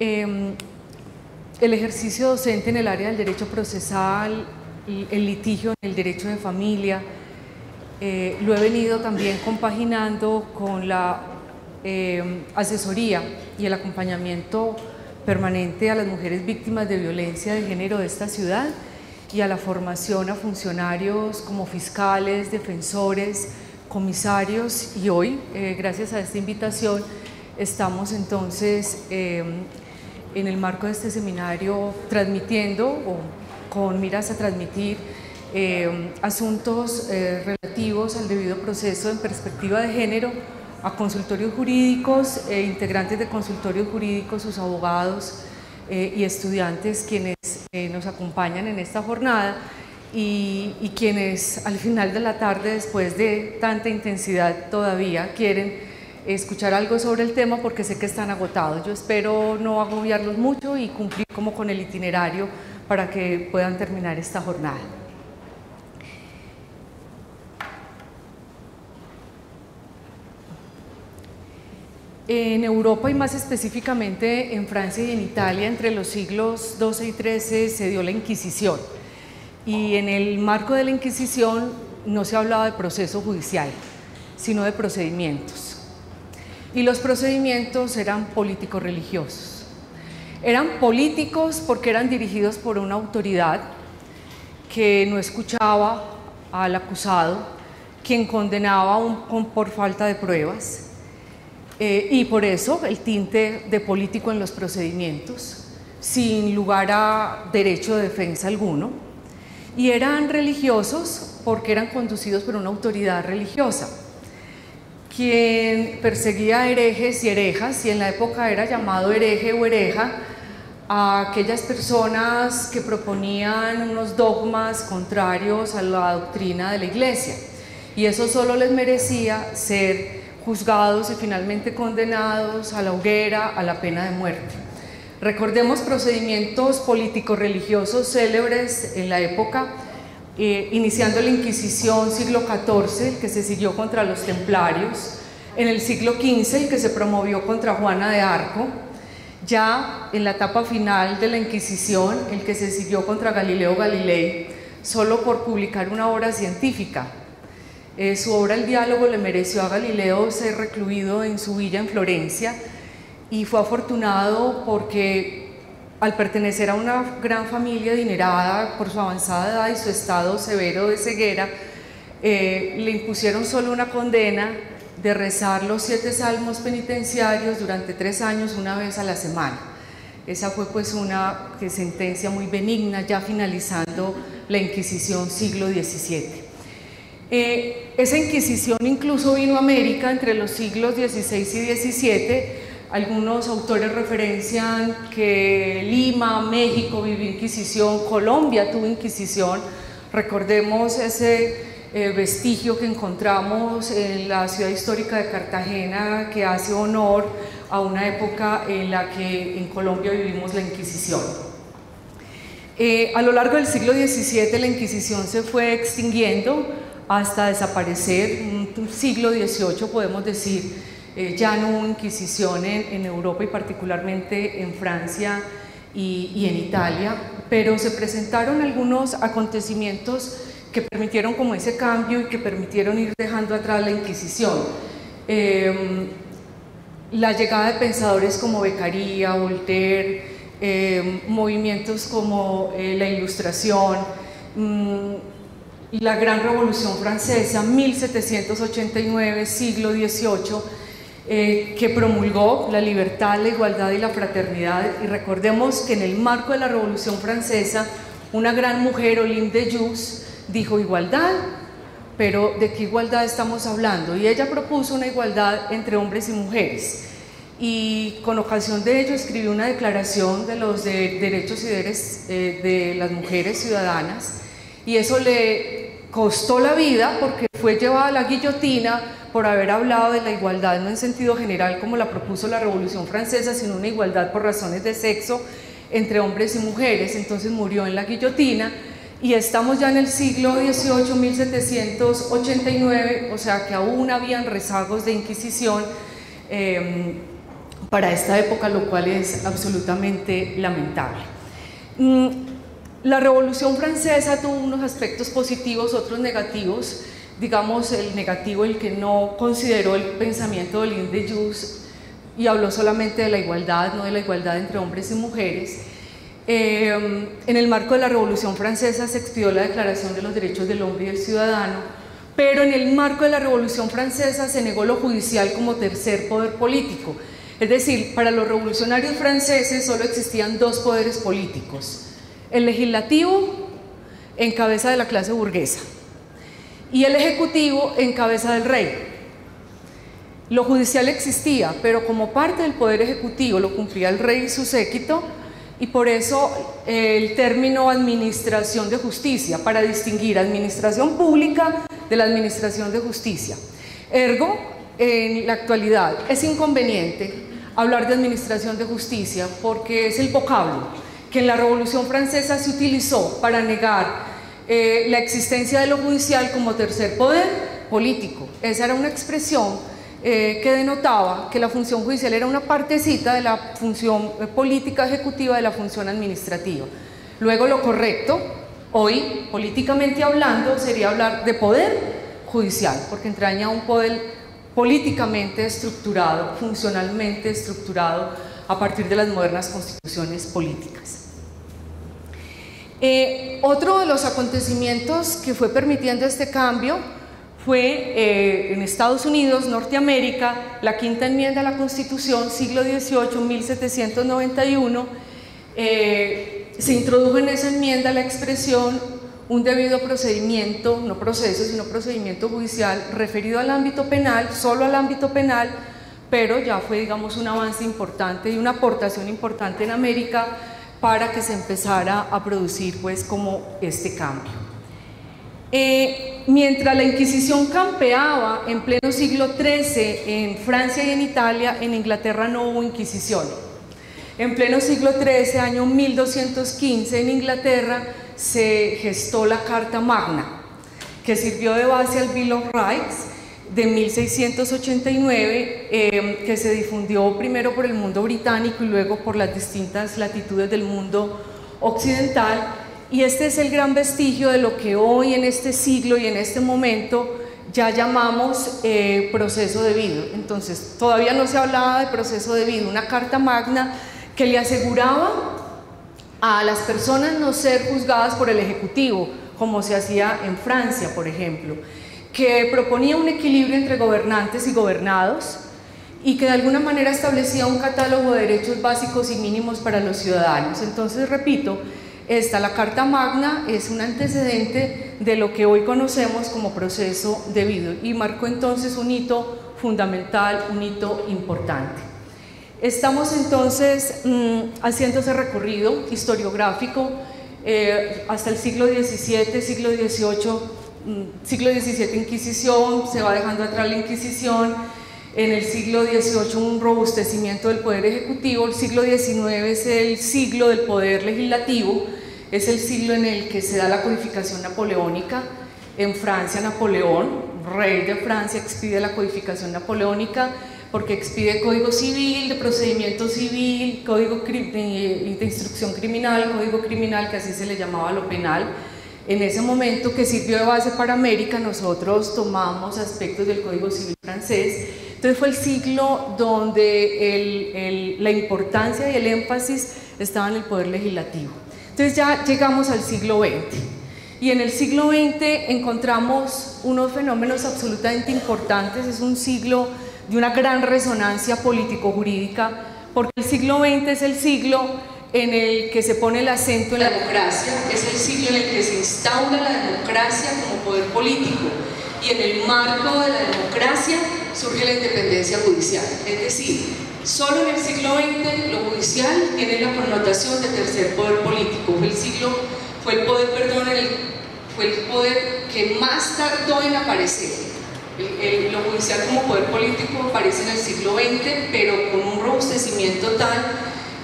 El ejercicio docente en el área del derecho procesal, el litigio en el derecho de familia, lo he venido también compaginando con la asesoría y el acompañamiento permanente a las mujeres víctimas de violencia de género de esta ciudad y a la formación a funcionarios como fiscales, defensores, comisarios, y hoy, gracias a esta invitación, estamos entonces en el marco de este seminario transmitiendo o con miras a transmitir asuntos relativos al debido proceso en perspectiva de género a consultorios jurídicos, integrantes de consultorios jurídicos, sus abogados y estudiantes quienes nos acompañan en esta jornada y quienes al final de la tarde, después de tanta intensidad, todavía quieren escuchar algo sobre el tema porque sé que están agotados. Yo espero no agobiarlos mucho y cumplir como con el itinerario para que puedan terminar esta jornada. En Europa y más específicamente en Francia y en Italia, entre los siglos XII y XIII se dio la Inquisición, y en el marco de la Inquisición no se hablaba de proceso judicial, sino de procedimientos, y los procedimientos eran políticos religiosos. Eran políticos porque eran dirigidos por una autoridad que no escuchaba al acusado, quien condenaba por falta de pruebas, y por eso el tinte de político en los procedimientos, sin lugar a derecho de defensa alguno. Y eran religiosos porque eran conducidos por una autoridad religiosa, quien perseguía a herejes y herejas, y en la época era llamado hereje o hereja a aquellas personas que proponían unos dogmas contrarios a la doctrina de la Iglesia, y eso solo les merecía ser juzgados y finalmente condenados a la hoguera, a la pena de muerte. Recordemos procedimientos políticos religiosos célebres en la época, iniciando la Inquisición siglo XIV, el que se siguió contra los templarios, en el siglo XV el que se promovió contra Juana de Arco, ya en la etapa final de la Inquisición el que se siguió contra Galileo Galilei, solo por publicar una obra científica. Su obra El diálogo le mereció a Galileo ser recluido en su villa en Florencia, y fue afortunado porque al pertenecer a una gran familia adinerada por su avanzada edad y su estado severo de ceguera, le impusieron solo una condena de rezar los 7 salmos penitenciarios durante 3 años, una vez a la semana. Esa fue pues una sentencia muy benigna, ya finalizando la Inquisición siglo XVII. Esa Inquisición incluso vino a América entre los siglos XVI y XVII. Algunos autores referencian que Lima, México vivió Inquisición, Colombia tuvo Inquisición. Recordemos ese vestigio que encontramos en la ciudad histórica de Cartagena, que hace honor a una época en la que en Colombia vivimos la Inquisición. A lo largo del siglo XVII la Inquisición se fue extinguiendo hasta desaparecer. En siglo XVIII podemos decir ya no hubo Inquisición en Europa y particularmente en Francia y en Italia, pero se presentaron algunos acontecimientos que permitieron como ese cambio y que permitieron ir dejando atrás la Inquisición. La llegada de pensadores como Beccaria, Voltaire, movimientos como la Ilustración, la Gran Revolución Francesa, 1789, siglo XVIII, que promulgó la libertad, la igualdad y la fraternidad. Y recordemos que en el marco de la Revolución Francesa, una gran mujer, Olympe de Gouges, dijo igualdad, pero ¿de qué igualdad estamos hablando? Y ella propuso una igualdad entre hombres y mujeres, y con ocasión de ello escribió una declaración de los derechos y deberes de las mujeres ciudadanas, y eso le costó la vida porque fue llevada a la guillotina por haber hablado de la igualdad, no en sentido general como la propuso la Revolución Francesa, sino una igualdad por razones de sexo entre hombres y mujeres. Entonces murió en la guillotina, y estamos ya en el siglo XVIII, 1789, o sea que aún habían rezagos de Inquisición, para esta época, lo cual es absolutamente lamentable. La Revolución Francesa tuvo unos aspectos positivos, otros negativos. Digamos, el negativo, el que no consideró el pensamiento de Lin de Jus y habló solamente de la igualdad, no de la igualdad entre hombres y mujeres. En el marco de la Revolución Francesa se expidió la Declaración de los Derechos del Hombre y del Ciudadano, pero en el marco de la Revolución Francesa se negó lo judicial como tercer poder político. Es decir, para los revolucionarios franceses solo existían dos poderes políticos: el legislativo, en cabeza de la clase burguesa, y el ejecutivo, en cabeza del rey. Lo judicial existía, pero como parte del poder ejecutivo lo cumplía el rey y su séquito, y por eso el término administración de justicia, para distinguir administración pública de la administración de justicia. Ergo, en la actualidad es inconveniente hablar de administración de justicia porque es el vocablo que en la Revolución Francesa se utilizó para negar la existencia de lo judicial como tercer poder político. Esa era una expresión que denotaba que la función judicial era una partecita de la función política ejecutiva de la función administrativa. Luego, lo correcto, hoy, políticamente hablando, sería hablar de poder judicial, porque entraña un poder políticamente estructurado, funcionalmente estructurado a partir de las modernas constituciones políticas. Otro de los acontecimientos que fue permitiendo este cambio fue en Estados Unidos, Norteamérica, la quinta enmienda a la Constitución, siglo XVIII, 1791. Se introdujo en esa enmienda la expresión un debido procedimiento, no proceso, sino procedimiento judicial referido al ámbito penal, solo al ámbito penal, pero ya fue, digamos, un avance importante y una aportación importante en América para que se empezara a producir, pues, como este cambio. Mientras la Inquisición campeaba en pleno siglo XIII en Francia y en Italia, en Inglaterra no hubo Inquisición. En pleno siglo XIII, año 1215, en Inglaterra se gestó la Carta Magna, que sirvió de base al Bill of Rights de 1689, que se difundió primero por el mundo británico y luego por las distintas latitudes del mundo occidental. Y este es el gran vestigio de lo que hoy, en este siglo y en este momento, ya llamamos proceso debido. Entonces, todavía no se hablaba de proceso debido, una Carta Magna que le aseguraba a las personas no ser juzgadas por el Ejecutivo, como se hacía en Francia, por ejemplo, que proponía un equilibrio entre gobernantes y gobernados y que de alguna manera establecía un catálogo de derechos básicos y mínimos para los ciudadanos. Entonces, repito, la Carta Magna es un antecedente de lo que hoy conocemos como proceso debido y marcó entonces un hito fundamental, un hito importante. Estamos entonces haciendo ese recorrido historiográfico hasta el siglo XVII, siglo XVII Inquisición, se va dejando atrás la Inquisición, en el siglo XVIII un robustecimiento del poder ejecutivo, el siglo XIX es el siglo del poder legislativo, es el siglo en el que se da la codificación napoleónica. En Francia, Napoleón, rey de Francia, expide la codificación napoleónica porque expide código civil, de procedimiento civil, código de instrucción criminal, código criminal, que así se le llamaba a lo penal. En ese momento, que sirvió de base para América, nosotros tomamos aspectos del Código Civil francés. Entonces fue el siglo donde la importancia y el énfasis estaban en el poder legislativo. Entonces ya llegamos al siglo XX. Y en el siglo XX encontramos unos fenómenos absolutamente importantes. Es un siglo de una gran resonancia político-jurídica, porque el siglo XX es el siglo en el que se pone el acento en la democracia, es el siglo en el que se instaura la democracia como poder político, y en el marco de la democracia surge la independencia judicial. Es decir, solo en el siglo XX lo judicial tiene la connotación de tercer poder político. Fue el poder que más tardó en aparecer. Lo judicial como poder político aparece en el siglo XX, pero con un robustecimiento tal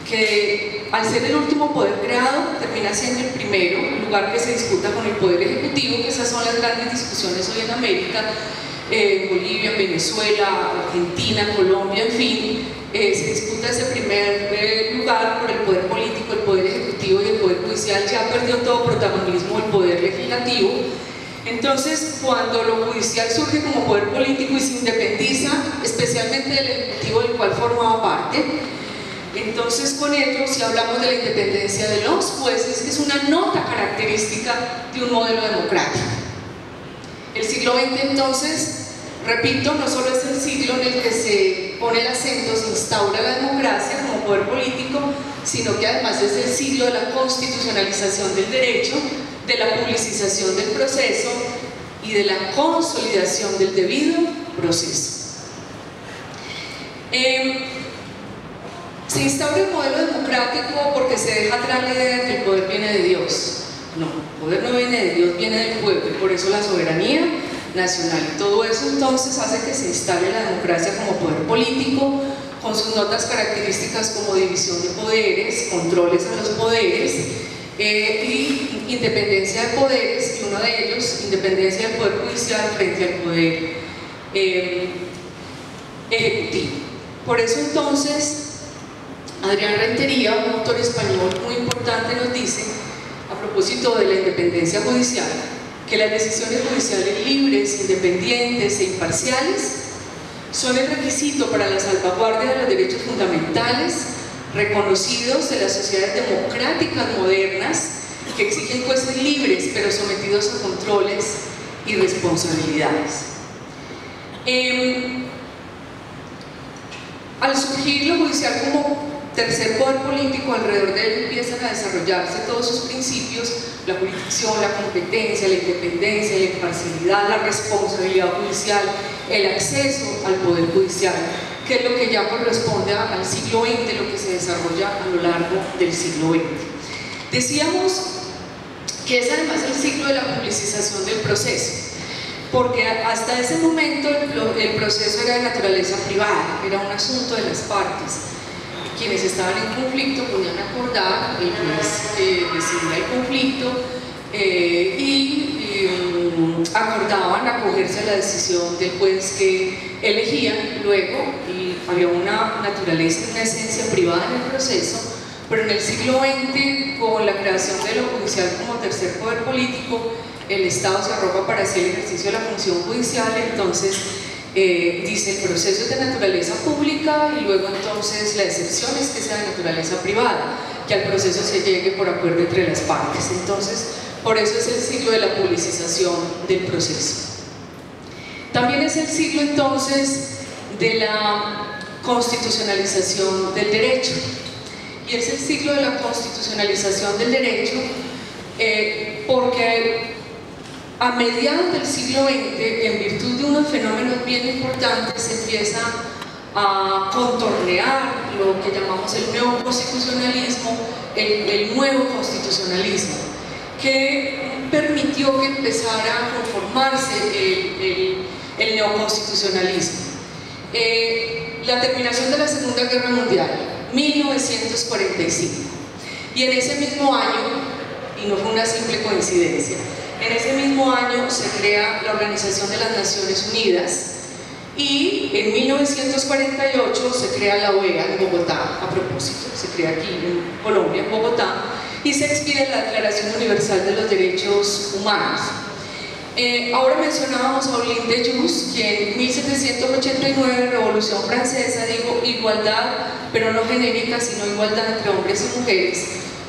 que al ser el último poder creado termina siendo el primero, el lugar que se disputa con el poder ejecutivo, que esas son las grandes discusiones hoy en América, Bolivia, Venezuela, Argentina, Colombia, en fin, se disputa ese primer lugar por el poder político, el poder ejecutivo y el poder judicial. Ya perdió todo protagonismo el poder legislativo. Entonces, cuando lo judicial surge como poder político y se independiza, especialmente del ejecutivo del cual formaba parte, entonces con ello, si hablamos de la independencia de los jueces, es una nota característica de un modelo democrático. El siglo XX, entonces, repito, no solo es el siglo en el que se pone el acento, se instaura la democracia como poder político, sino que además es el siglo de la constitucionalización del derecho, de la publicización del proceso y de la consolidación del debido proceso. Se instaura el modelo democrático porque se deja atrás la idea de que el poder viene de Dios. No, el poder no viene de Dios, viene del pueblo, y por eso la soberanía nacional. Y todo eso entonces hace que se instale la democracia como poder político, con sus notas características como división de poderes, controles a los poderes, y independencia de poderes, y uno de ellos, independencia del poder judicial frente al poder ejecutivo. Por eso entonces Adrián Rentería, un autor español muy importante, nos dice, a propósito de la independencia judicial, que las decisiones judiciales libres, independientes e imparciales son el requisito para la salvaguardia de los derechos fundamentales reconocidos de las sociedades democráticas modernas que exigen jueces libres pero sometidos a controles y responsabilidades. Al surgir lo judicial como tercer poder político, alrededor de él empiezan a desarrollarse todos sus principios: la jurisdicción, la competencia, la independencia, la imparcialidad, la responsabilidad judicial, el acceso al poder judicial, que es lo que ya corresponde al siglo XX, lo que se desarrolla a lo largo del siglo XX. Decíamos que es además el siglo de la publicización del proceso, porque hasta ese momento el proceso era de naturaleza privada, era un asunto de las partes. Quienes estaban en conflicto podían acordar, el juez decidía el conflicto y acordaban acogerse a la decisión del juez que elegían luego, y había una naturaleza, una esencia privada en el proceso. Pero en el siglo XX, con la creación de lo judicial como tercer poder político, el Estado se arroga para hacer el ejercicio de la función judicial. Entonces dice, el proceso es de naturaleza pública, y luego entonces la excepción es que sea de naturaleza privada, que al proceso se llegue por acuerdo entre las partes. Entonces, por eso es el siglo de la publicización del proceso. También es el siglo entonces de la constitucionalización del derecho, y es el siglo de la constitucionalización del derecho porque a mediados del siglo XX, en virtud de unos fenómenos bien importantes, se empieza a contornear lo que llamamos el neoconstitucionalismo, el nuevo constitucionalismo, que permitió que empezara a conformarse el neoconstitucionalismo. La terminación de la Segunda Guerra Mundial, 1945, y en ese mismo año, y no fue una simple coincidencia, en ese mismo año se crea la Organización de las Naciones Unidas, y en 1948 se crea la OEA en Bogotá, a propósito, se crea aquí en Colombia, en Bogotá, y se expide la Declaración Universal de los Derechos Humanos. Ahora mencionábamos a Olympe de Gouges, que en 1789, Revolución Francesa, dijo igualdad, pero no genérica, sino igualdad entre hombres y mujeres.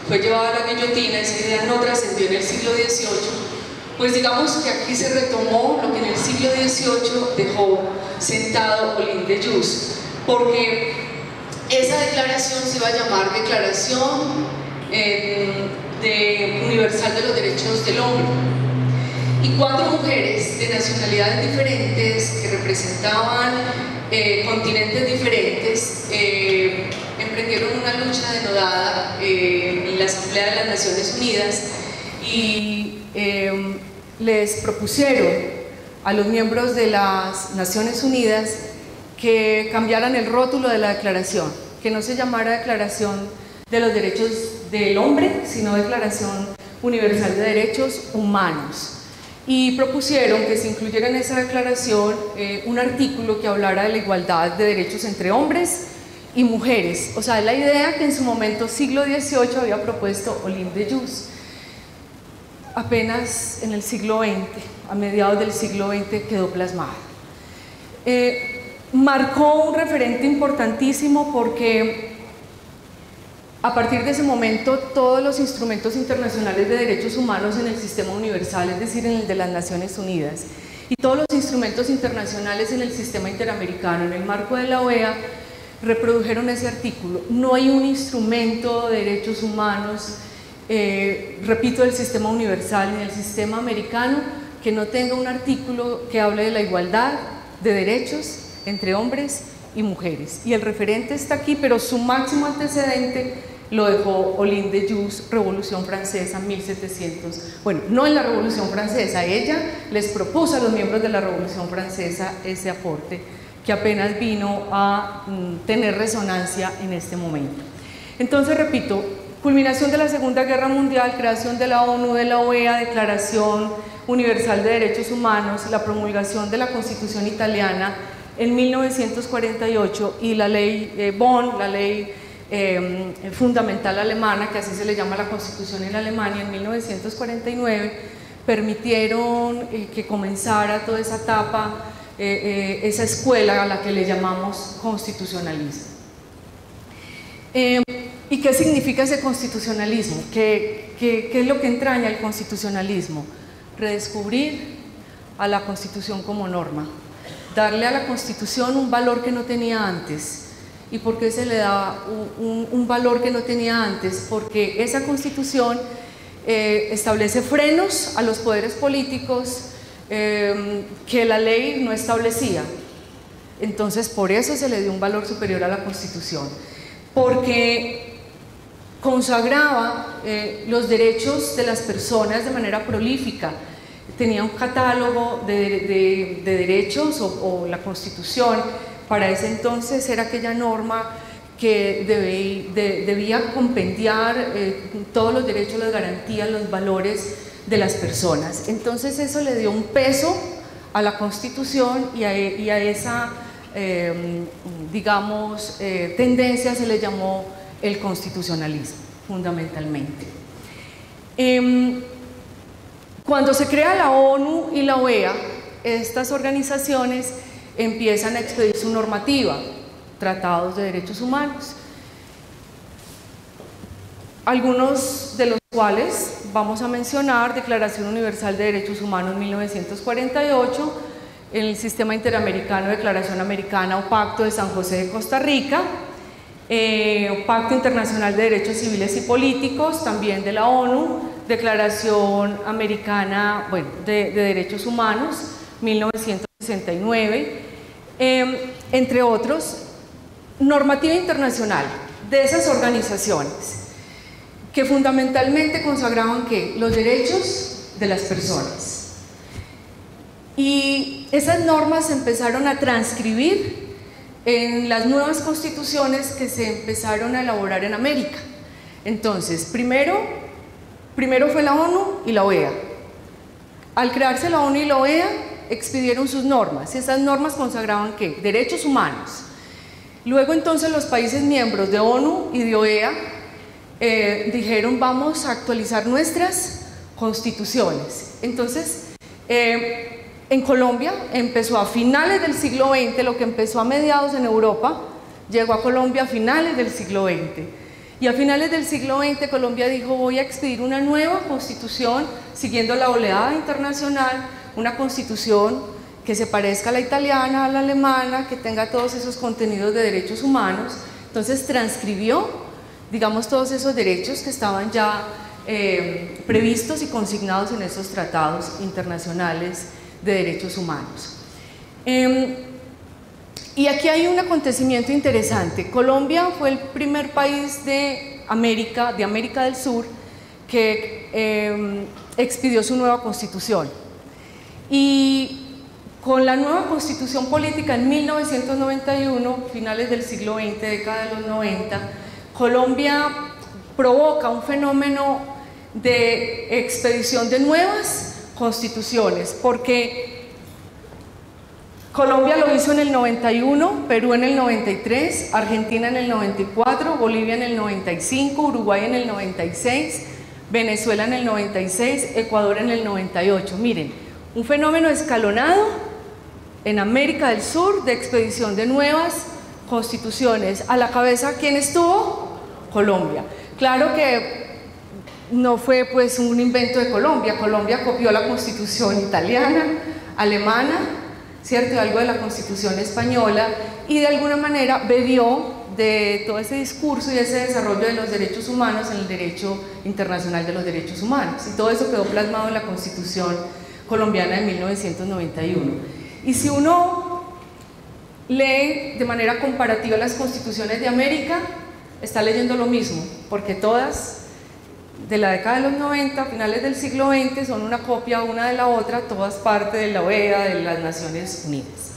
Fue llevada a la guillotina, esa idea no trascendió en el siglo XVIII, pues digamos que aquí se retomó lo que en el siglo XVIII dejó sentado Olympe de Gouges, porque esa declaración se iba a llamar Declaración Universal de los Derechos del Hombre. Y 4 mujeres de nacionalidades diferentes que representaban continentes diferentes emprendieron una lucha denodada en la Asamblea de las Naciones Unidas y les propusieron a los miembros de las Naciones Unidas que cambiaran el rótulo de la declaración, que no se llamara Declaración de los Derechos del Hombre, sino Declaración Universal de Derechos Humanos. Y propusieron que se incluyera en esa declaración un artículo que hablara de la igualdad de derechos entre hombres y mujeres. O sea, es la idea que en su momento, siglo XVIII, había propuesto Olympe de Gouges. Apenas en el siglo XX, a mediados del siglo XX, quedó plasmada. Marcó un referente importantísimo porque a partir de ese momento todos los instrumentos internacionales de derechos humanos en el sistema universal, es decir, en el de las Naciones Unidas, y todos los instrumentos internacionales en el sistema interamericano, en el marco de la OEA, reprodujeron ese artículo. No hay un instrumento de derechos humanos, repito, del sistema universal ni del sistema americano, que no tenga un artículo que hable de la igualdad de derechos entre hombres y mujeres. Y el referente está aquí, pero su máximo antecedente lo dejó Olympe de Gouges, Revolución Francesa, 1700. Bueno, no en la Revolución Francesa, ella les propuso a los miembros de la Revolución Francesa ese aporte que apenas vino a tener resonancia en este momento. Entonces, repito, culminación de la Segunda Guerra Mundial, creación de la ONU, de la OEA, Declaración Universal de Derechos Humanos, la promulgación de la Constitución italiana en 1948 y la ley Bonn, la ley fundamental alemana, que así se le llama la Constitución en Alemania, en 1949, permitieron que comenzara toda esa etapa, esa escuela a la que le llamamos constitucionalismo. ¿Y qué significa ese constitucionalismo? ¿Qué es lo que entraña el constitucionalismo? Redescubrir a la Constitución como norma, darle a la Constitución un valor que no tenía antes. ¿Y por qué se le da un valor que no tenía antes? Porque esa Constitución establece frenos a los poderes políticos que la ley no establecía. Entonces, por eso se le dio un valor superior a la Constitución, porque consagraba los derechos de las personas de manera prolífica. Tenía un catálogo de derechos o la Constitución. Para ese entonces era aquella norma que debía compendiar todos los derechos, las garantías, los valores de las personas. Entonces eso le dio un peso a la Constitución y a esa, digamos, tendencia se le llamó el constitucionalismo, fundamentalmente. Cuando se crea la ONU y la OEA, estas organizaciones empiezan a expedir su normativa, tratados de derechos humanos, algunos de los cuales vamos a mencionar: Declaración Universal de Derechos Humanos 1948, el Sistema Interamericano, Declaración Americana o Pacto de San José de Costa Rica, Pacto Internacional de Derechos Civiles y Políticos, también de la ONU, Declaración Americana, bueno, de Derechos Humanos 1969, entre otros. Normativa internacional de esas organizaciones que fundamentalmente consagraban ¿qué? Los derechos de las personas. Y esas normas se empezaron a transcribir en las nuevas constituciones que se empezaron a elaborar en América. Entonces, primero fue la ONU y la OEA. Al crearse la ONU y la OEA, expidieron sus normas. Esas normas consagraban ¿qué? Derechos humanos. Luego entonces los países miembros de ONU y de OEA dijeron: vamos a actualizar nuestras constituciones. Entonces, en Colombia empezó a finales del siglo XX, lo que empezó a mediados en Europa, llegó a Colombia a finales del siglo XX. Y a finales del siglo XX Colombia dijo: voy a expedir una nueva constitución, siguiendo la oleada internacional, una constitución que se parezca a la italiana, a la alemana, que tenga todos esos contenidos de derechos humanos. Entonces transcribió, digamos, todos esos derechos que estaban ya previstos y consignados en esos tratados internacionales de derechos humanos. Y aquí hay un acontecimiento interesante. Colombia fue el primer país de América del Sur que expidió su nueva constitución. Y con la nueva constitución política en 1991, finales del siglo XX, década de los 90, Colombia provoca un fenómeno de expedición de nuevas constituciones, porque Colombia lo hizo en el 91, Perú en el 93, Argentina en el 94, Bolivia en el 95, Uruguay en el 96, Venezuela en el 96, Ecuador en el 98. Miren, un fenómeno escalonado en América del Sur de expedición de nuevas constituciones. A la cabeza, ¿quién estuvo? Colombia. Claro que no fue pues un invento de Colombia. Colombia copió la constitución italiana, alemana, ¿cierto? Y algo de la constitución española, y de alguna manera bebió de todo ese discurso y ese desarrollo de los derechos humanos en el derecho internacional de los derechos humanos, y todo eso quedó plasmado en la constitución colombiana de 1991. Y si uno lee de manera comparativa las constituciones de América, está leyendo lo mismo, porque todas de la década de los 90, finales del siglo XX, son una copia una de la otra, todas parte de la OEA, de las Naciones Unidas.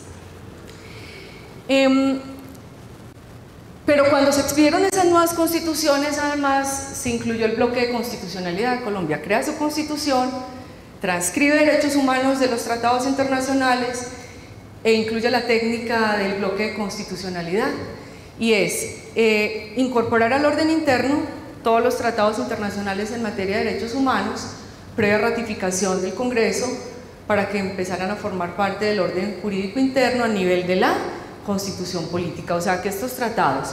Pero cuando se expidieron esas nuevas constituciones, además se incluyó el bloque de constitucionalidad. Colombia crea su constitución, transcribe derechos humanos de los tratados internacionales e incluye la técnica del bloque de constitucionalidad, y es incorporar al orden interno todos los tratados internacionales en materia de derechos humanos, previa ratificación del Congreso, para que empezaran a formar parte del orden jurídico interno a nivel de la Constitución política. O sea que estos tratados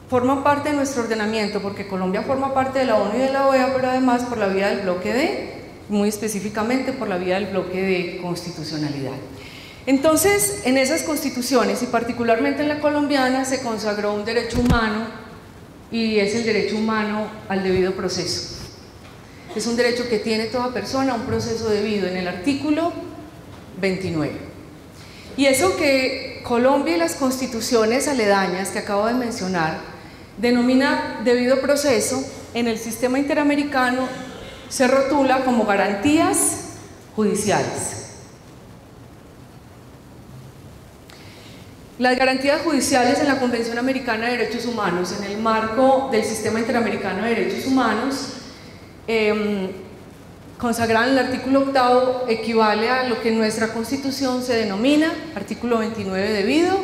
forman parte de nuestro ordenamiento, porque Colombia forma parte de la ONU y de la OEA, pero además por la vía del bloque D, muy específicamente por la vía del bloque de constitucionalidad. Entonces, en esas constituciones, y particularmente en la colombiana, se consagró un derecho humano, y es el derecho humano al debido proceso. Es un derecho que tiene toda persona, un proceso debido, en el artículo 29. Y eso que Colombia y las constituciones aledañas que acabo de mencionar denomina debido proceso, en el sistema interamericano se rotula como garantías judiciales. Las garantías judiciales en la Convención Americana de Derechos Humanos, en el marco del Sistema Interamericano de Derechos Humanos, consagradas en el artículo 8, equivale a lo que en nuestra Constitución se denomina artículo 29, debido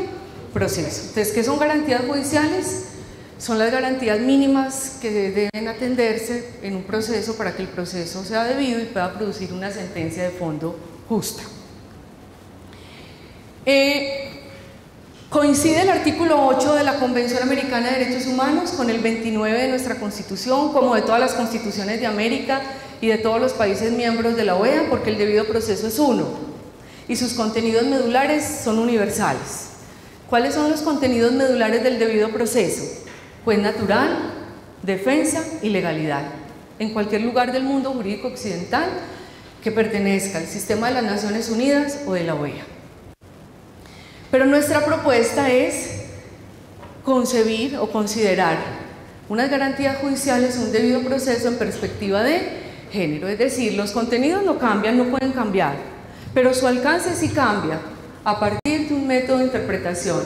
proceso. Entonces, ¿qué son garantías judiciales? Son las garantías mínimas que deben atenderse en un proceso para que el proceso sea debido y pueda producir una sentencia de fondo justa. Coincide el artículo 8 de la Convención Americana de Derechos Humanos con el 29 de nuestra Constitución, como de todas las constituciones de América y de todos los países miembros de la OEA, porque el debido proceso es uno y sus contenidos medulares son universales. ¿Cuáles son los contenidos medulares del debido proceso? Juez natural, defensa y legalidad, en cualquier lugar del mundo jurídico occidental que pertenezca al sistema de las Naciones Unidas o de la OEA. Pero nuestra propuesta es concebir o considerar unas garantías judiciales, un debido proceso en perspectiva de género, es decir, los contenidos no cambian, no pueden cambiar, pero su alcance sí cambia a partir de un método de interpretación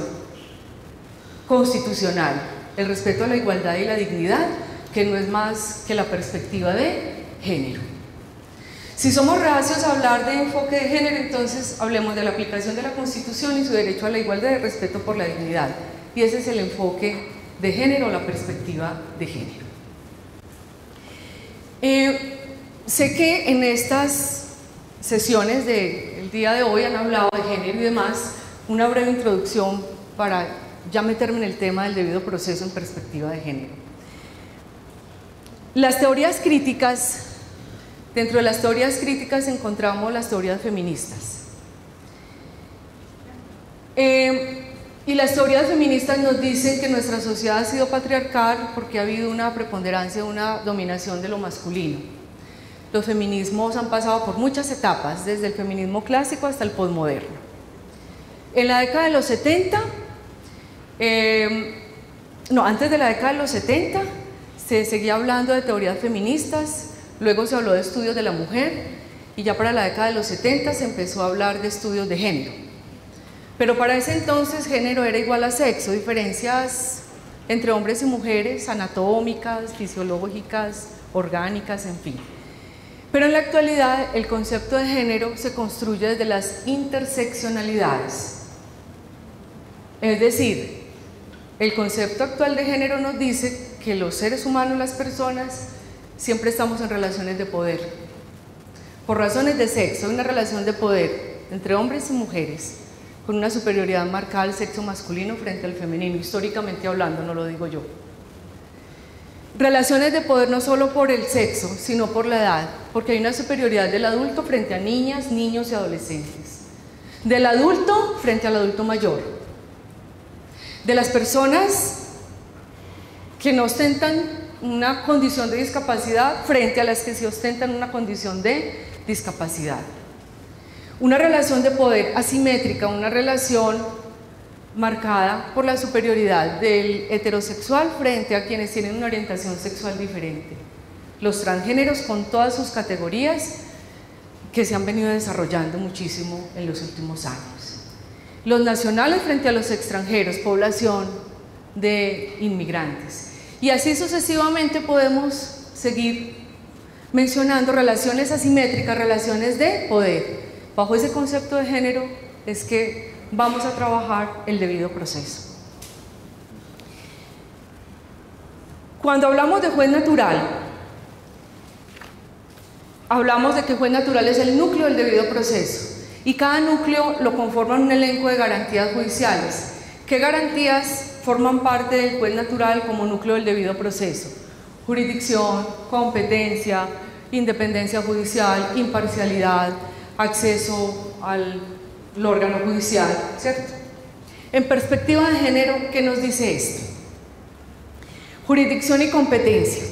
constitucional, el respeto a la igualdad y la dignidad, que no es más que la perspectiva de género. Si somos reacios a hablar de enfoque de género, entonces hablemos de la aplicación de la Constitución y su derecho a la igualdad y respeto por la dignidad. Y ese es el enfoque de género, la perspectiva de género. Sé que en estas sesiones del día de hoy han hablado de género y demás. Una breve introducción para ya meterme en el tema del debido proceso en perspectiva de género. Las teorías críticas. Dentro de las teorías críticas encontramos las teorías feministas. Y las teorías feministas nos dicen que nuestra sociedad ha sido patriarcal porque ha habido una preponderancia, una dominación de lo masculino. Los feminismos han pasado por muchas etapas, desde el feminismo clásico hasta el posmoderno. En la década de los 70, antes de la década de los 70, se seguía hablando de teorías feministas. Luego se habló de estudios de la mujer y ya para la década de los 70 se empezó a hablar de estudios de género. Pero para ese entonces género era igual a sexo, diferencias entre hombres y mujeres, anatómicas, fisiológicas, orgánicas, en fin. Pero en la actualidad el concepto de género se construye desde las interseccionalidades. Es decir, el concepto actual de género nos dice que los seres humanos, las personas, siempre estamos en relaciones de poder. Por razones de sexo, hay una relación de poder entre hombres y mujeres, con una superioridad marcada al sexo masculino frente al femenino, históricamente hablando, no lo digo yo. Relaciones de poder no solo por el sexo, sino por la edad, porque hay una superioridad del adulto frente a niñas, niños y adolescentes, del adulto frente al adulto mayor, de las personas que no ostentan una condición de discapacidad frente a las que sí ostentan una condición de discapacidad. Una relación de poder asimétrica, una relación marcada por la superioridad del heterosexual frente a quienes tienen una orientación sexual diferente. Los transgéneros con todas sus categorías que se han venido desarrollando muchísimo en los últimos años. Los nacionales frente a los extranjeros, población de inmigrantes. Y así sucesivamente podemos seguir mencionando relaciones asimétricas, relaciones de poder. Bajo ese concepto de género es que vamos a trabajar el debido proceso. Cuando hablamos de juez natural, hablamos de que juez natural es el núcleo del debido proceso y cada núcleo lo conforman un elenco de garantías judiciales. ¿Qué garantías forman parte del juez natural como núcleo del debido proceso? Jurisdicción, competencia, independencia judicial, imparcialidad, acceso al órgano judicial, ¿cierto? En perspectiva de género, ¿qué nos dice esto? Jurisdicción y competencia.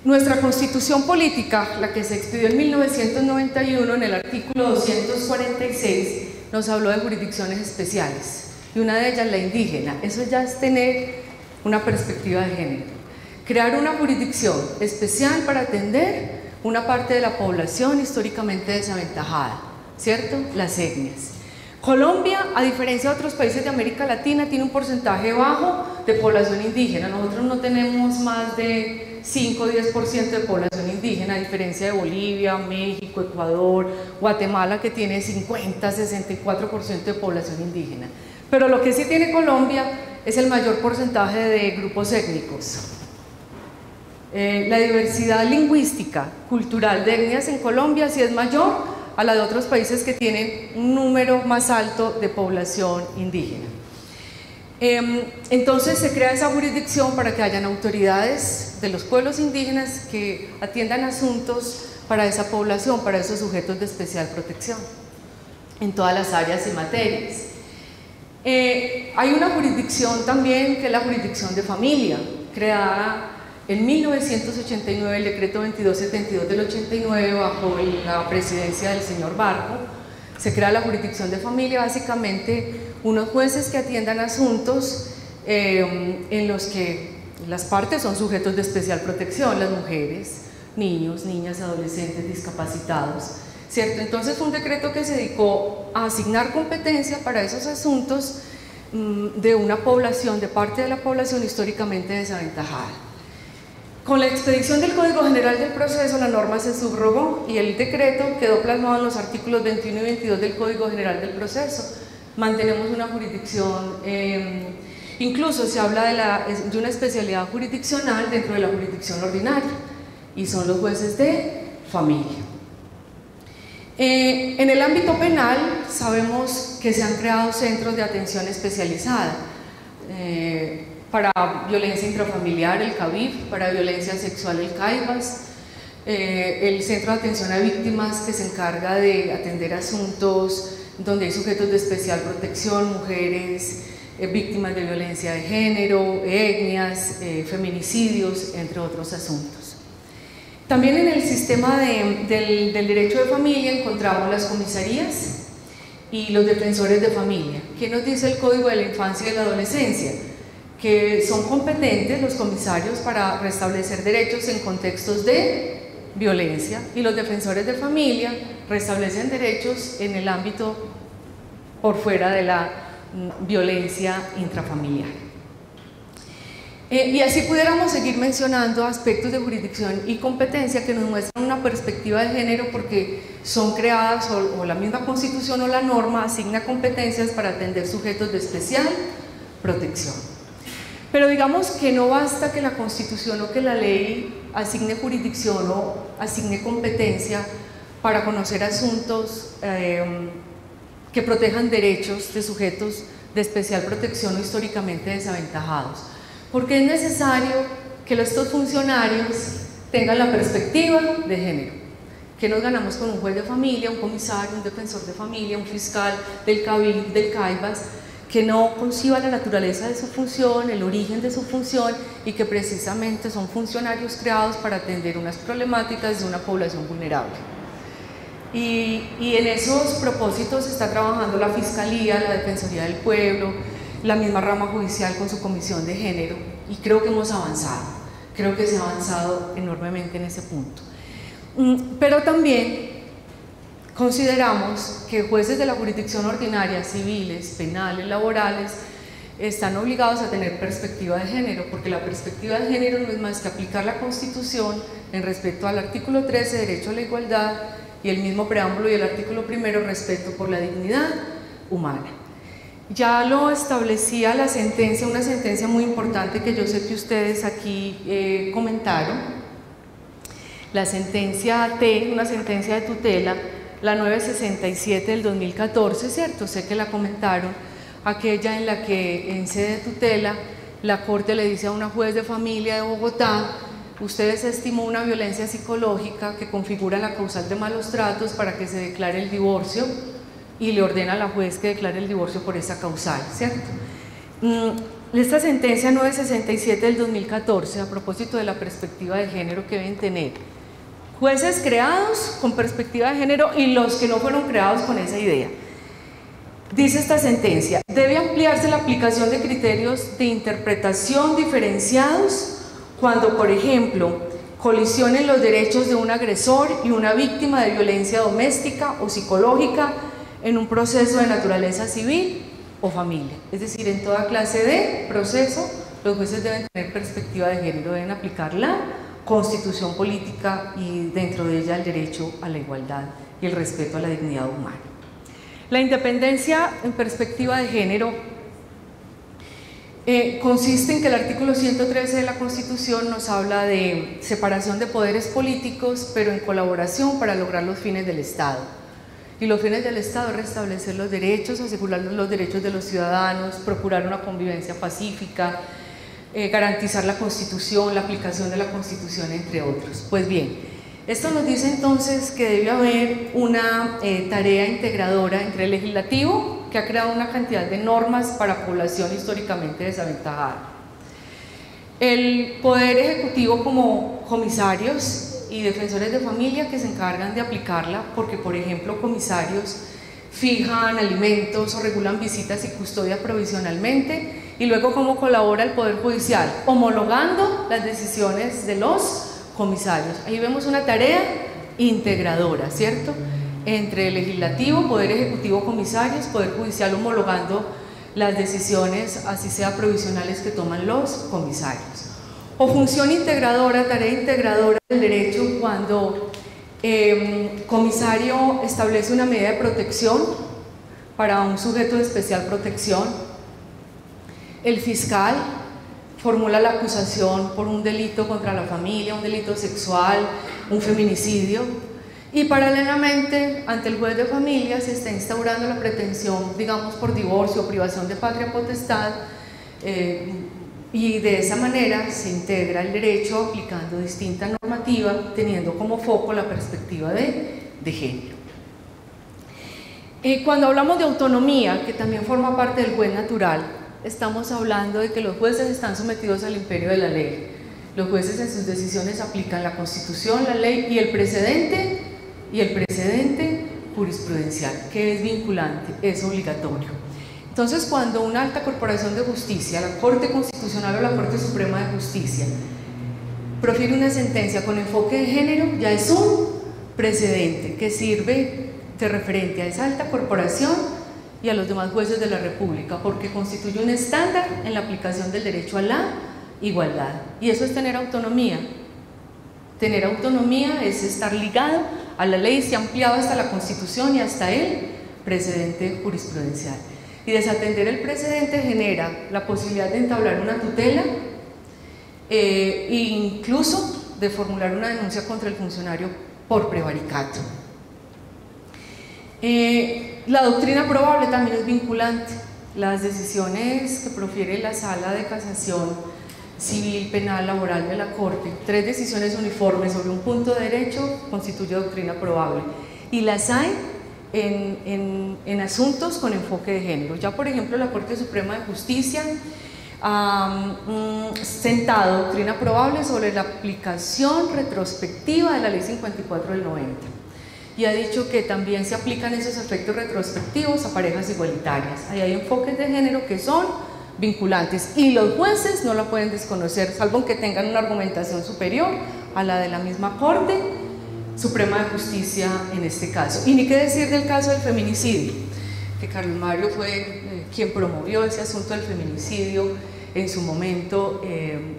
Nuestra Constitución Política, la que se expidió en 1991, en el artículo 246, nos habló de jurisdicciones especiales, y una de ellas la indígena. Eso ya es tener una perspectiva de género. Crear una jurisdicción especial para atender una parte de la población históricamente desaventajada, ¿cierto? Las etnias. Colombia, a diferencia de otros países de América Latina, tiene un porcentaje bajo de población indígena. Nosotros no tenemos más de 5 o 10% de población indígena, a diferencia de Bolivia, México, Ecuador, Guatemala, que tiene 50, 64% de población indígena. Pero lo que sí tiene Colombia es el mayor porcentaje de grupos étnicos. La diversidad lingüística, cultural de etnias en Colombia sí es mayor a la de otros países que tienen un número más alto de población indígena. Entonces se crea esa jurisdicción para que hayan autoridades de los pueblos indígenas que atiendan asuntos para esa población, para esos sujetos de especial protección, en todas las áreas y materias. Hay una jurisdicción también que es la jurisdicción de familia, creada en 1989, el decreto 2272 del 89, bajo la presidencia del señor Barco, se crea la jurisdicción de familia, básicamente unos jueces que atiendan asuntos en los que las partes son sujetos de especial protección, las mujeres, niños, niñas, adolescentes, discapacitados, ¿cierto? Entonces fue un decreto que se dedicó a asignar competencia para esos asuntos de una población, de parte de la población históricamente desaventajada. Con la expedición del Código General del Proceso, la norma se subrogó y el decreto quedó plasmado en los artículos 21 y 22 del Código General del Proceso. Mantenemos una jurisdicción, incluso se habla de una especialidad jurisdiccional dentro de la jurisdicción ordinaria, y son los jueces de familia. En el ámbito penal sabemos que se han creado centros de atención especializada, para violencia intrafamiliar, el CAVIF, para violencia sexual, el CAIVAS, el Centro de Atención a Víctimas, que se encarga de atender asuntos donde hay sujetos de especial protección, mujeres víctimas de violencia de género, etnias, feminicidios, entre otros asuntos. También en el sistema del derecho de familia encontramos las comisarías y los defensores de familia. ¿Qué nos dice el Código de la Infancia y de la Adolescencia? Que son competentes los comisarios para restablecer derechos en contextos de violencia, y los defensores de familia restablecen derechos en el ámbito por fuera de la violencia intrafamiliar. Y así pudiéramos seguir mencionando aspectos de jurisdicción y competencia que nos muestran una perspectiva de género porque son creadas o la misma Constitución o la norma asigna competencias para atender sujetos de especial protección. Pero digamos que no basta que la Constitución o que la ley asigne jurisdicción o asigne competencia para conocer asuntos que protejan derechos de sujetos de especial protección o históricamente desaventajados, porque es necesario que estos funcionarios tengan la perspectiva de género. ¿Qué nos ganamos con un juez de familia, un comisario, un defensor de familia, un fiscal del CABIC, del CAIBAS, que no conciba la naturaleza de su función, el origen de su función y que precisamente son funcionarios creados para atender unas problemáticas de una población vulnerable? Y en esos propósitos está trabajando la Fiscalía, la Defensoría del Pueblo, la misma rama judicial con su comisión de género, y creo que hemos avanzado, creo que se ha avanzado enormemente en ese punto. Pero también consideramos que jueces de la jurisdicción ordinaria, civiles, penales, laborales, están obligados a tener perspectiva de género, porque la perspectiva de género no es más que aplicar la Constitución en respecto al artículo 13, derecho a la igualdad, y el mismo preámbulo y el artículo 1, respeto por la dignidad humana. Ya lo establecía la sentencia, una sentencia muy importante que yo sé que ustedes aquí comentaron, la sentencia T, una sentencia de tutela, la 967 del 2014, ¿cierto? Sé que la comentaron, aquella en la que en sede de tutela la Corte le dice a una juez de familia de Bogotá: usted estimó una violencia psicológica que configura la causal de malos tratos para que se declare el divorcio, y le ordena a la juez que declare el divorcio por esa causal, ¿cierto? Esta sentencia 967 del 2014, a propósito de la perspectiva de género que deben tener jueces creados con perspectiva de género y los que no fueron creados con esa idea. Dice esta sentencia: debe ampliarse la aplicación de criterios de interpretación diferenciados cuando, por ejemplo, colisionen los derechos de un agresor y una víctima de violencia doméstica o psicológica en un proceso de naturaleza civil o familia. Es decir, en toda clase de proceso, los jueces deben tener perspectiva de género, deben aplicar la Constitución política y dentro de ella el derecho a la igualdad y el respeto a la dignidad humana. La independencia en perspectiva de género consiste en que el artículo 113 de la Constitución nos habla de separación de poderes políticos, pero en colaboración para lograr los fines del Estado. Y los fines del Estado es restablecer los derechos, asegurar los derechos de los ciudadanos, procurar una convivencia pacífica, garantizar la Constitución, la aplicación de la Constitución, entre otros. Pues bien, esto nos dice entonces que debe haber una tarea integradora entre el legislativo, que ha creado una cantidad de normas para población históricamente desaventajada, el poder ejecutivo como comisarios y defensores de familia que se encargan de aplicarla, porque por ejemplo comisarios fijan alimentos o regulan visitas y custodia provisionalmente, y luego cómo colabora el Poder Judicial homologando las decisiones de los comisarios. Ahí vemos una tarea integradora, ¿cierto?, entre el legislativo, poder ejecutivo, comisarios, poder judicial homologando las decisiones, así sea provisionales, que toman los comisarios. O función integradora, tarea integradora del derecho, cuando comisario establece una medida de protección para un sujeto de especial protección, el fiscal formula la acusación por un delito contra la familia, un delito sexual, un feminicidio, y paralelamente ante el juez de familia se está instaurando la pretensión, digamos, por divorcio o privación de patria potestad, y de esa manera se integra el derecho aplicando distinta normativa, teniendo como foco la perspectiva de género. Cuando hablamos de autonomía, que también forma parte del juez natural, estamos hablando de que los jueces están sometidos al imperio de la ley. Los jueces en sus decisiones aplican la Constitución, la ley y el precedente jurisprudencial, que es vinculante, es obligatorio. Entonces, cuando una alta corporación de justicia, la Corte Constitucional o la Corte Suprema de Justicia, profiere una sentencia con enfoque de género, ya es un precedente que sirve de referente a esa alta corporación y a los demás jueces de la República, porque constituye un estándar en la aplicación del derecho a la igualdad. Y eso es tener autonomía. Tener autonomía es estar ligado a la ley, se ha ampliado hasta la Constitución y hasta el precedente jurisprudencial. Y desatender el precedente genera la posibilidad de entablar una tutela e incluso de formular una denuncia contra el funcionario por prevaricato. La doctrina probable también es vinculante. Las decisiones que profiere la Sala de Casación Civil, Penal, Laboral de la Corte, 3 decisiones uniformes sobre un punto de derecho constituye doctrina probable, y las hay en asuntos con enfoque de género. Ya por ejemplo la Corte Suprema de Justicia ha sentado doctrina probable sobre la aplicación retrospectiva de la Ley 54 del 90 y ha dicho que también se aplican esos efectos retrospectivos a parejas igualitarias. Ahí hay enfoques de género que son vinculantes y los jueces no la pueden desconocer, salvo que tengan una argumentación superior a la de la misma Corte Suprema de Justicia en este caso. Y ni qué decir del caso del feminicidio, que Carlos Mario fue quien promovió ese asunto del feminicidio en su momento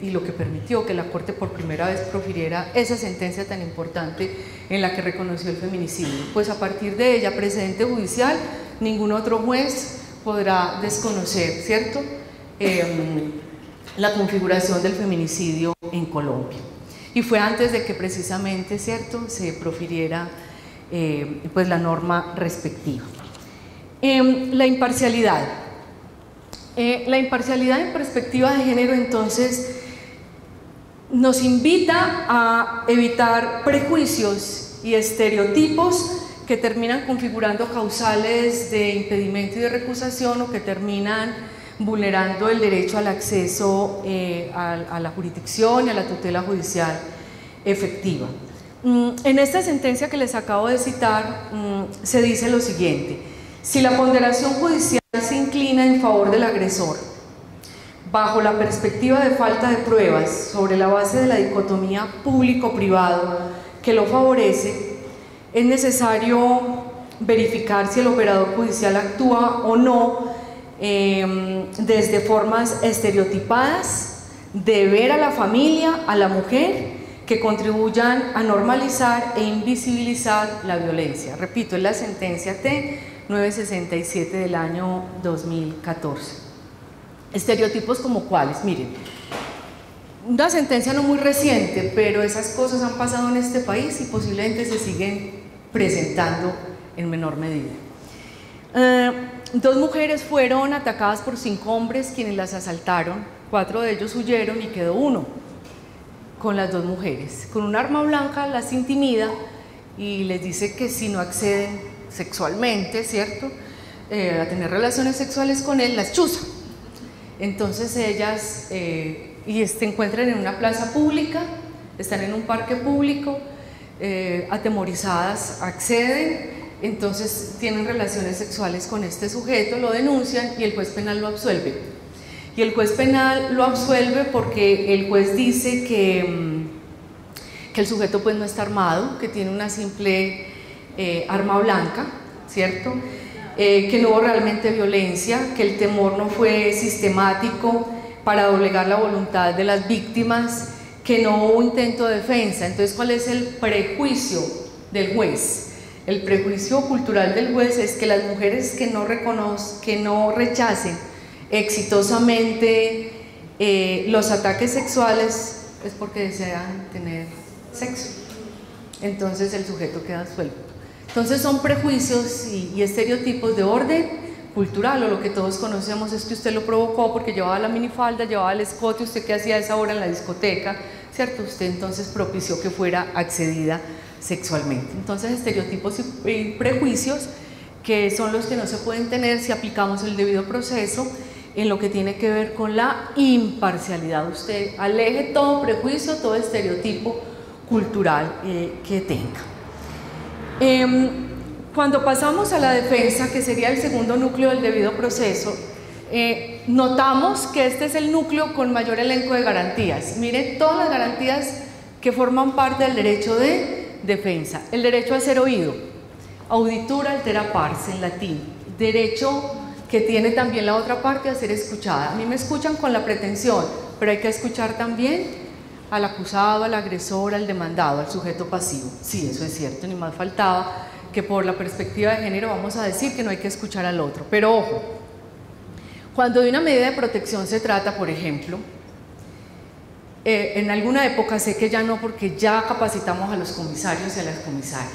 y lo que permitió que la Corte por primera vez profiriera esa sentencia tan importante en la que reconoció el feminicidio. Pues a partir de ella, precedente judicial, ningún otro juez podrá desconocer, ¿cierto?, la configuración del feminicidio en Colombia. Y fue antes de que precisamente, ¿cierto?, se profiriera pues la norma respectiva. La imparcialidad. La imparcialidad en perspectiva de género, entonces, nos invita a evitar prejuicios y estereotipos que terminan configurando causales de impedimento y de recusación o que terminan vulnerando el derecho al acceso a la jurisdicción y a la tutela judicial efectiva. En esta sentencia que les acabo de citar se dice lo siguiente: si la ponderación judicial se inclina en favor del agresor bajo la perspectiva de falta de pruebas sobre la base de la dicotomía público-privado que lo favorece, es necesario verificar si el operador judicial actúa o no desde formas estereotipadas de ver a la familia, a la mujer, que contribuyan a normalizar e invisibilizar la violencia. Repito, es la sentencia T-967 del año 2014. Estereotipos como cuáles, miren, una sentencia no muy reciente, pero esas cosas han pasado en este país y posiblemente se siguen presentando en menor medida. 2 mujeres fueron atacadas por 5 hombres quienes las asaltaron, 4 de ellos huyeron y quedó 1 con las 2 mujeres. Con un arma blanca las intimida y les dice que si no acceden sexualmente, ¿cierto?, a tener relaciones sexuales con él, las chuza. Entonces ellas se encuentran en una plaza pública, están en un parque público, atemorizadas, acceden. Entonces tienen relaciones sexuales con este sujeto, lo denuncian y el juez penal lo absuelve. Y el juez penal lo absuelve porque el juez dice que el sujeto pues no está armado, que tiene una simple arma blanca, ¿cierto?, que no hubo realmente violencia, que el temor no fue sistemático para doblegar la voluntad de las víctimas, que no hubo intento de defensa. Entonces, ¿cuál es el prejuicio del juez? El prejuicio cultural del juez es que las mujeres que no rechacen exitosamente los ataques sexuales es porque desean tener sexo. Entonces el sujeto queda suelto. Entonces son prejuicios y estereotipos de orden cultural, o lo que todos conocemos es que usted lo provocó porque llevaba la minifalda, llevaba el escote, usted qué hacía a esa hora en la discoteca, ¿cierto? Usted entonces propició que fuera accedida sexualmente. Entonces estereotipos y prejuicios que son los que no se pueden tener si aplicamos el debido proceso en lo que tiene que ver con la imparcialidad. Usted aleje todo prejuicio, todo estereotipo cultural que tenga. Cuando pasamos a la defensa, que sería el segundo núcleo del debido proceso, notamos que este es el núcleo con mayor elenco de garantías. Miren todas las garantías que forman parte del derecho de defensa. El derecho a ser oído, auditura altera pars en latín, derecho que tiene también la otra parte a ser escuchada. A mí me escuchan con la pretensión pero hay que escuchar también al acusado, al agresor, al demandado, al sujeto pasivo. Sí, eso es cierto, ni más faltaba que por la perspectiva de género vamos a decir que no hay que escuchar al otro. Pero ojo, cuando de una medida de protección se trata, por ejemplo, en alguna época, sé que ya no, porque ya capacitamos a los comisarios y a las comisarias.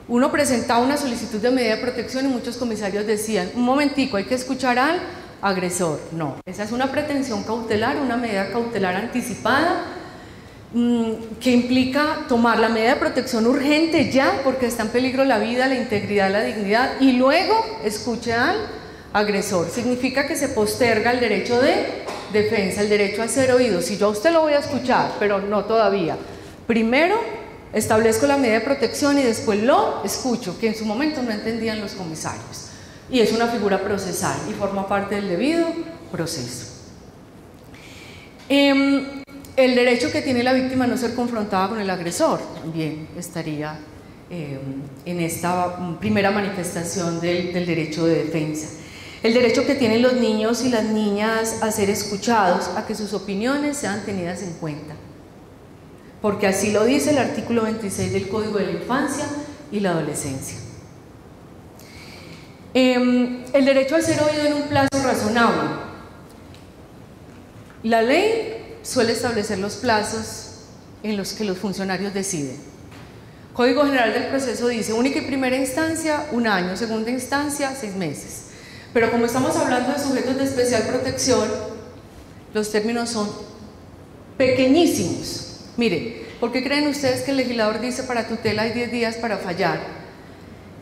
Uno presentaba una solicitud de medida de protección y muchos comisarios decían, un momentico, hay que escuchar al agresor. No, esa es una pretensión cautelar, una medida cautelar anticipada, que implica tomar la medida de protección urgente ya, porque está en peligro la vida, la integridad, la dignidad, y luego escuche al agresor. Significa que se posterga el derecho de defensa, el derecho a ser oído. Si yo a usted lo voy a escuchar, pero no todavía. Primero establezco la medida de protección y después lo escucho, que en su momento no entendían los comisarios. Y es una figura procesal y forma parte del debido proceso. El derecho que tiene la víctima a no ser confrontada con el agresor también estaría en esta primera manifestación del derecho de defensa. El derecho que tienen los niños y las niñas a ser escuchados, a que sus opiniones sean tenidas en cuenta, porque así lo dice el artículo 26 del Código de la Infancia y la Adolescencia. El derecho a ser oído en un plazo razonable. La ley suele establecer los plazos en los que los funcionarios deciden. Código General del Proceso dice única y primera instancia 1 año, segunda instancia 6 meses. Pero como estamos hablando de sujetos de especial protección, los términos son pequeñísimos. Mire, ¿por qué creen ustedes que el legislador dice para tutela hay 10 días para fallar?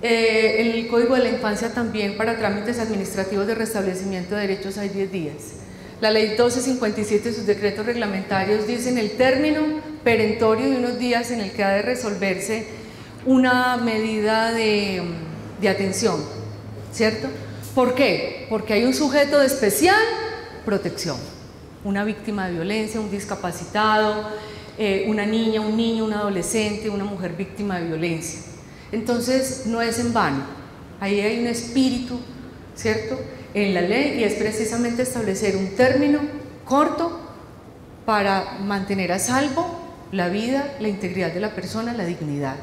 El Código de la Infancia también para trámites administrativos de restablecimiento de derechos hay 10 días. La Ley 1257 y sus decretos reglamentarios dicen el término perentorio de unos días en el que ha de resolverse una medida de atención, ¿cierto? ¿Por qué? Porque hay un sujeto de especial protección, una víctima de violencia, un discapacitado, una niña, un niño, un adolescente, una mujer víctima de violencia. Entonces no es en vano, ahí hay un espíritu, ¿cierto?, en la ley, y es precisamente establecer un término corto para mantener a salvo la vida, la integridad de la persona, la dignidad.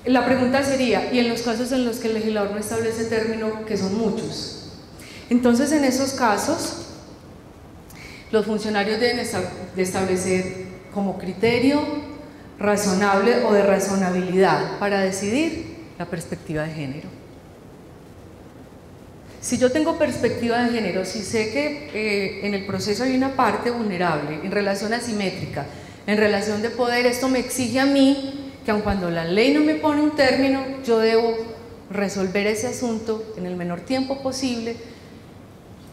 La pregunta sería, ¿y en los casos en los que el legislador no establece término, que son muchos? Entonces, en esos casos, los funcionarios deben establecer como criterio razonable o de razonabilidad para decidir la perspectiva de género. Si yo tengo perspectiva de género, si sé que en el proceso hay una parte vulnerable, en relación asimétrica, en relación de poder, esto me exige a mí que aun cuando la ley no me pone un término, yo debo resolver ese asunto en el menor tiempo posible,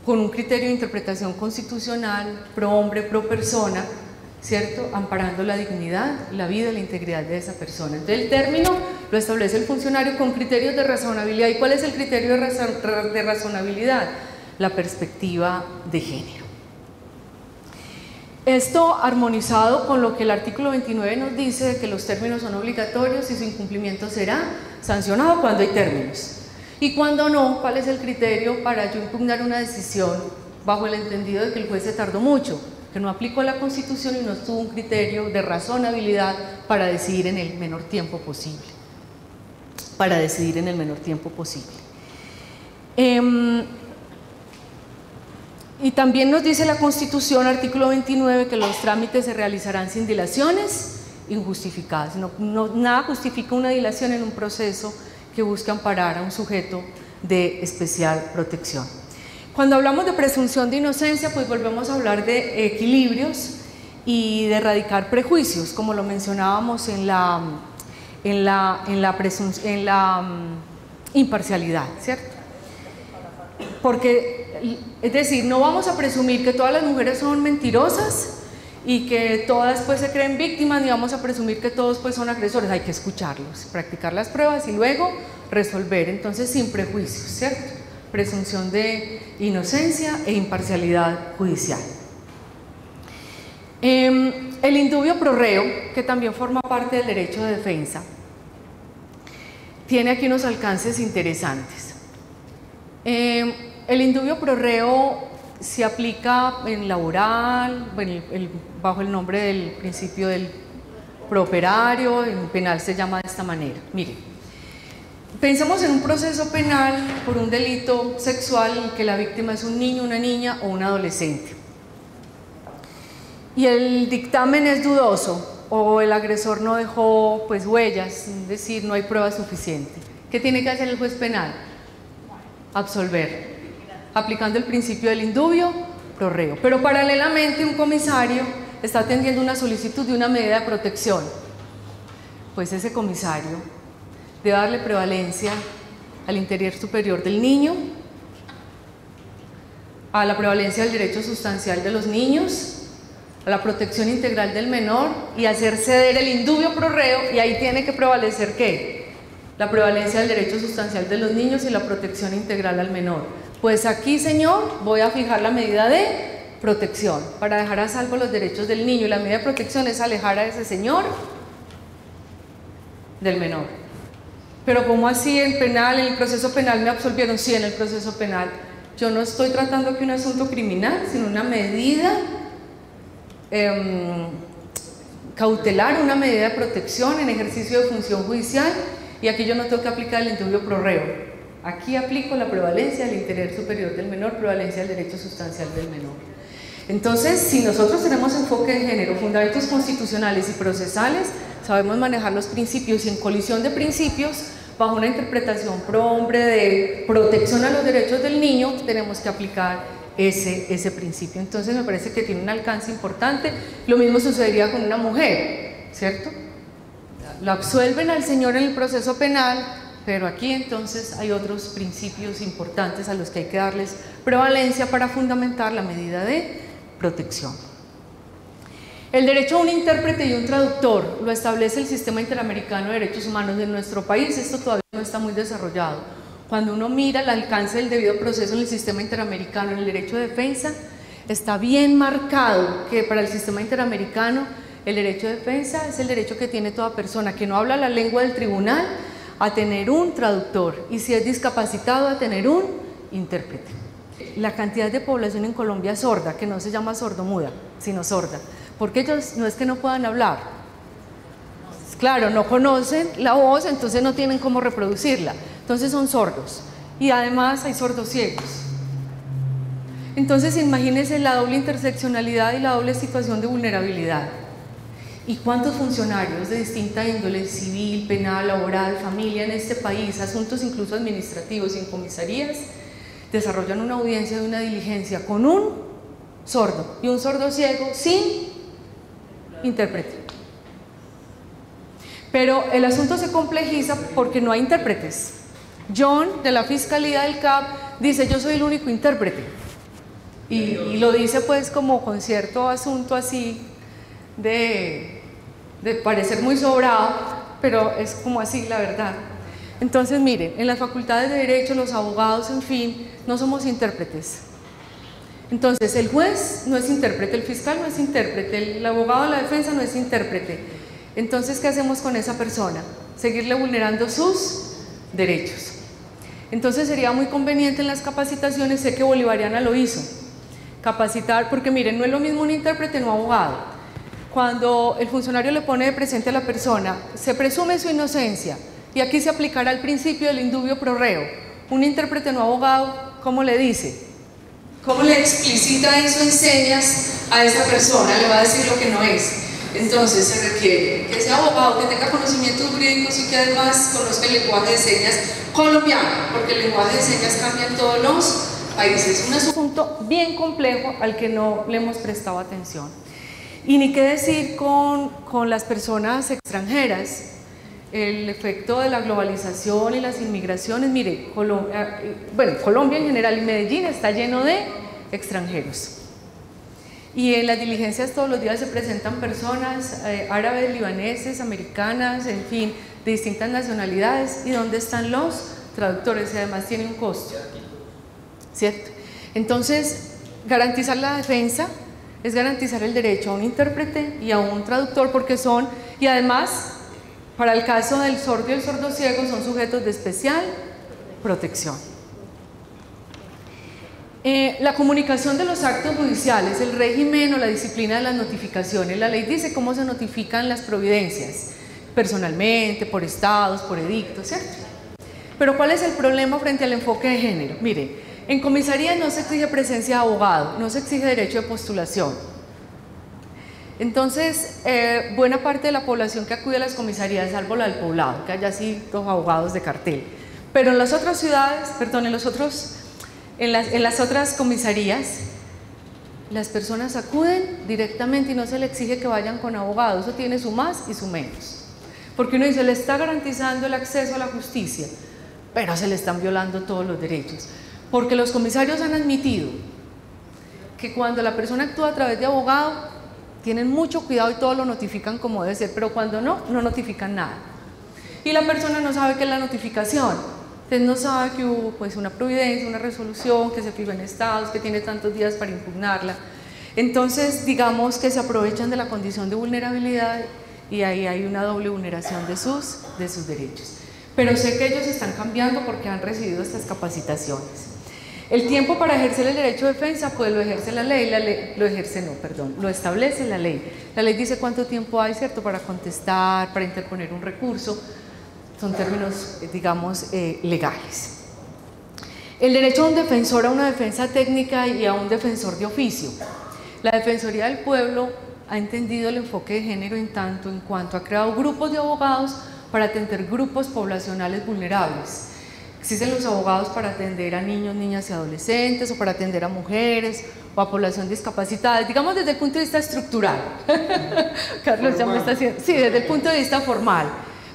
con un criterio de interpretación constitucional, pro hombre, pro persona, ¿cierto?, amparando la dignidad, la vida, la integridad de esa persona. Entonces el término lo establece el funcionario con criterios de razonabilidad. ¿Y cuál es el criterio de razonabilidad? La perspectiva de género. Esto armonizado con lo que el artículo 29 nos dice de que los términos son obligatorios y su incumplimiento será sancionado cuando hay términos. Y cuando no, ¿cuál es el criterio para yo impugnar una decisión bajo el entendido de que el juez se tardó mucho, que no aplicó la Constitución y no tuvo un criterio de razonabilidad para decidir en el menor tiempo posible? Y también nos dice la Constitución, artículo 29, que los trámites se realizarán sin dilaciones injustificadas. Nada justifica una dilación en un proceso que busca amparar a un sujeto de especial protección. Cuando hablamos de presunción de inocencia, pues volvemos a hablar de equilibrios y de erradicar prejuicios, como lo mencionábamos en la imparcialidad, ¿cierto? Porque, es decir, no vamos a presumir que todas las mujeres son mentirosas y que todas pues se creen víctimas, ni vamos a presumir que todos pues son agresores. Hay que escucharlos, practicar las pruebas y luego resolver, entonces sin prejuicios, ¿cierto? Presunción de inocencia e imparcialidad judicial. El indubio pro reo, que también forma parte del derecho de defensa, tiene aquí unos alcances interesantes. El indubio pro reo se aplica en laboral, bueno, bajo el nombre del principio del prooperario, en penal se llama de esta manera. Mire, pensemos en un proceso penal por un delito sexual en que la víctima es un niño, una niña o un adolescente. Y el dictamen es dudoso o el agresor no dejó pues huellas, es decir, no hay prueba suficiente. ¿Qué tiene que hacer el juez penal? Absolver, aplicando el principio del indubio pro reo. Pero paralelamente un comisario está atendiendo una solicitud de una medida de protección. Pues ese comisario debe darle prevalencia al interés superior del niño, a la prevalencia del derecho sustancial de los niños, a la protección integral del menor y hacer ceder el indubio pro reo, y ahí tiene que prevalecer ¿qué? La prevalencia del derecho sustancial de los niños y la protección integral al menor. Pues aquí, señor, voy a fijar la medida de protección para dejar a salvo los derechos del niño, y la medida de protección es alejar a ese señor del menor. Pero ¿cómo así en penal, en el proceso penal me absolvieron? Sí, en el proceso penal. Yo no estoy tratando aquí un asunto criminal, sino una medida cautelar, una medida de protección en ejercicio de función judicial, y aquí yo no tengo que aplicar el indubio pro reo. Aquí aplico la prevalencia del interés superior del menor, prevalencia del derecho sustancial del menor. Entonces, si nosotros tenemos enfoque de género, fundamentos constitucionales y procesales, sabemos manejar los principios, y en colisión de principios, bajo una interpretación pro hombre de protección a los derechos del niño, tenemos que aplicar ese principio. Entonces me parece que tiene un alcance importante. Lo mismo sucedería con una mujer, ¿cierto? Lo absuelven al señor en el proceso penal, pero aquí entonces hay otros principios importantes a los que hay que darles prevalencia para fundamentar la medida de protección. El derecho a un intérprete y un traductor lo establece el Sistema Interamericano de Derechos Humanos de nuestro país. Esto todavía no está muy desarrollado. Cuando uno mira el alcance del debido proceso en el Sistema Interamericano, en el derecho de defensa, está bien marcado que para el Sistema Interamericano el derecho de defensa es el derecho que tiene toda persona que no habla la lengua del tribunal a tener un traductor, y si es discapacitado a tener un intérprete. La cantidad de población en Colombia sorda, que no se llama sordomuda, sino sorda, porque ellos no es que no puedan hablar, claro, no conocen la voz, entonces no tienen cómo reproducirla, entonces son sordos, y además hay sordos ciegos. Entonces imagínense la doble interseccionalidad y la doble situación de vulnerabilidad. ¿Y cuántos funcionarios de distinta índole, civil, penal, laboral, familia en este país, asuntos incluso administrativos y en comisarías, desarrollan una audiencia de una diligencia con un sordo y un sordo ciego sin intérprete? Pero el asunto se complejiza porque no hay intérpretes. John, de la Fiscalía del CAP, dice: yo soy el único intérprete, y lo dice pues como con cierto asunto así de parecer muy sobrado, pero es como así la verdad. Entonces miren, en las facultades de derecho, los abogados, en fin, no somos intérpretes. Entonces el juez no es intérprete, el fiscal no es intérprete, el abogado de la defensa no es intérprete. Entonces, ¿qué hacemos con esa persona? Seguirle vulnerando sus derechos. Entonces sería muy conveniente en las capacitaciones, sé que Bolivariana lo hizo, capacitar, porque miren, no es lo mismo un intérprete no abogado. Cuando el funcionario le pone de presente a la persona, se presume su inocencia, y aquí se aplicará el principio del indubio pro reo. Un intérprete no abogado, ¿cómo le dice? ¿Cómo le explicita en sus enseñas a esa persona? Le va a decir lo que no es. Entonces se requiere que sea abogado, que tenga conocimientos jurídicos y que además conozca el lenguaje de señas colombiano, porque el lenguaje de señas cambia en todos los países. Un asunto bien complejo al que no le hemos prestado atención. Y ni qué decir con las personas extranjeras, el efecto de la globalización y las inmigraciones. Mire, Colombia en general y Medellín está lleno de extranjeros. Y en las diligencias todos los días se presentan personas árabes, libaneses, americanas, en fin, de distintas nacionalidades. ¿Y dónde están los traductores? Y además tiene un costo, ¿cierto? Entonces, garantizar la defensa es garantizar el derecho a un intérprete y a un traductor, porque son, y además, para el caso del sordo y el sordo ciego, son sujetos de especial protección. La comunicación de los actos judiciales, el régimen o la disciplina de las notificaciones. La ley dice cómo se notifican las providencias, personalmente, por estados, por edictos, ¿cierto? Pero ¿cuál es el problema frente al enfoque de género? Mire, en comisaría no se exige presencia de abogado, no se exige derecho de postulación. Entonces, buena parte de la población que acude a las comisarías, salvo la del poblado, que haya sí dos abogados de cartel. Pero en las otras ciudades, perdón, en las otras comisarías, las personas acuden directamente y no se le exige que vayan con abogado. Eso tiene su más y su menos. Porque uno dice, le está garantizando el acceso a la justicia, pero se le están violando todos los derechos. Porque los comisarios han admitido que cuando la persona actúa a través de abogado, tienen mucho cuidado y todo lo notifican como debe ser, pero cuando no, no notifican nada. Y la persona no sabe qué es la notificación. Entonces no sabe que hubo pues, una providencia, una resolución, que se fijó en estados, que tiene tantos días para impugnarla. Entonces, digamos que se aprovechan de la condición de vulnerabilidad y ahí hay una doble vulneración de sus derechos. Pero sé que ellos están cambiando porque han recibido estas capacitaciones. El tiempo para ejercer el derecho de defensa, pues lo ejerce la ley, lo establece la ley. La ley dice cuánto tiempo hay, ¿cierto?, para contestar, para interponer un recurso. Son términos, digamos, legales. El derecho a un defensor, a una defensa técnica y a un defensor de oficio. La Defensoría del Pueblo ha entendido el enfoque de género en tanto en cuanto ha creado grupos de abogados para atender grupos poblacionales vulnerables. Existen los abogados para atender a niños, niñas y adolescentes, o para atender a mujeres, o a población discapacitada, digamos desde el punto de vista estructural. Carlos ya me está haciendo, sí, desde el punto de vista formal.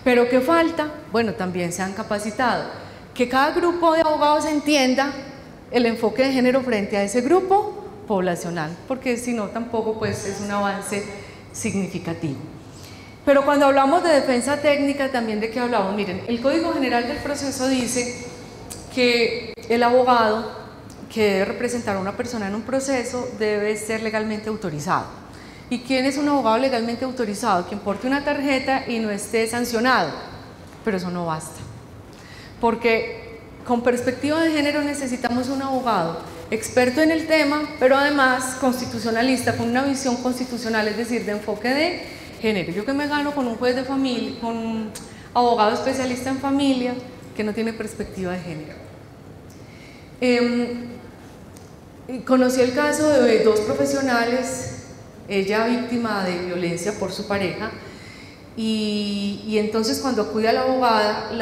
Pero ¿qué falta? Bueno, también se han capacitado. Que cada grupo de abogados entienda el enfoque de género frente a ese grupo poblacional, porque si no tampoco pues es un avance significativo. Pero cuando hablamos de defensa técnica, también de qué hablamos. Miren, el Código General del Proceso dice que el abogado que debe representar a una persona en un proceso debe ser legalmente autorizado. ¿Y quién es un abogado legalmente autorizado? Quien porte una tarjeta y no esté sancionado. Pero eso no basta. Porque con perspectiva de género necesitamos un abogado experto en el tema, pero además constitucionalista, con una visión constitucional, es decir, de enfoque de género. Yo que me gano con un juez de familia, con un abogado especialista en familia que no tiene perspectiva de género. Conocí el caso de dos profesionales, ella víctima de violencia por su pareja, y entonces cuando acude a la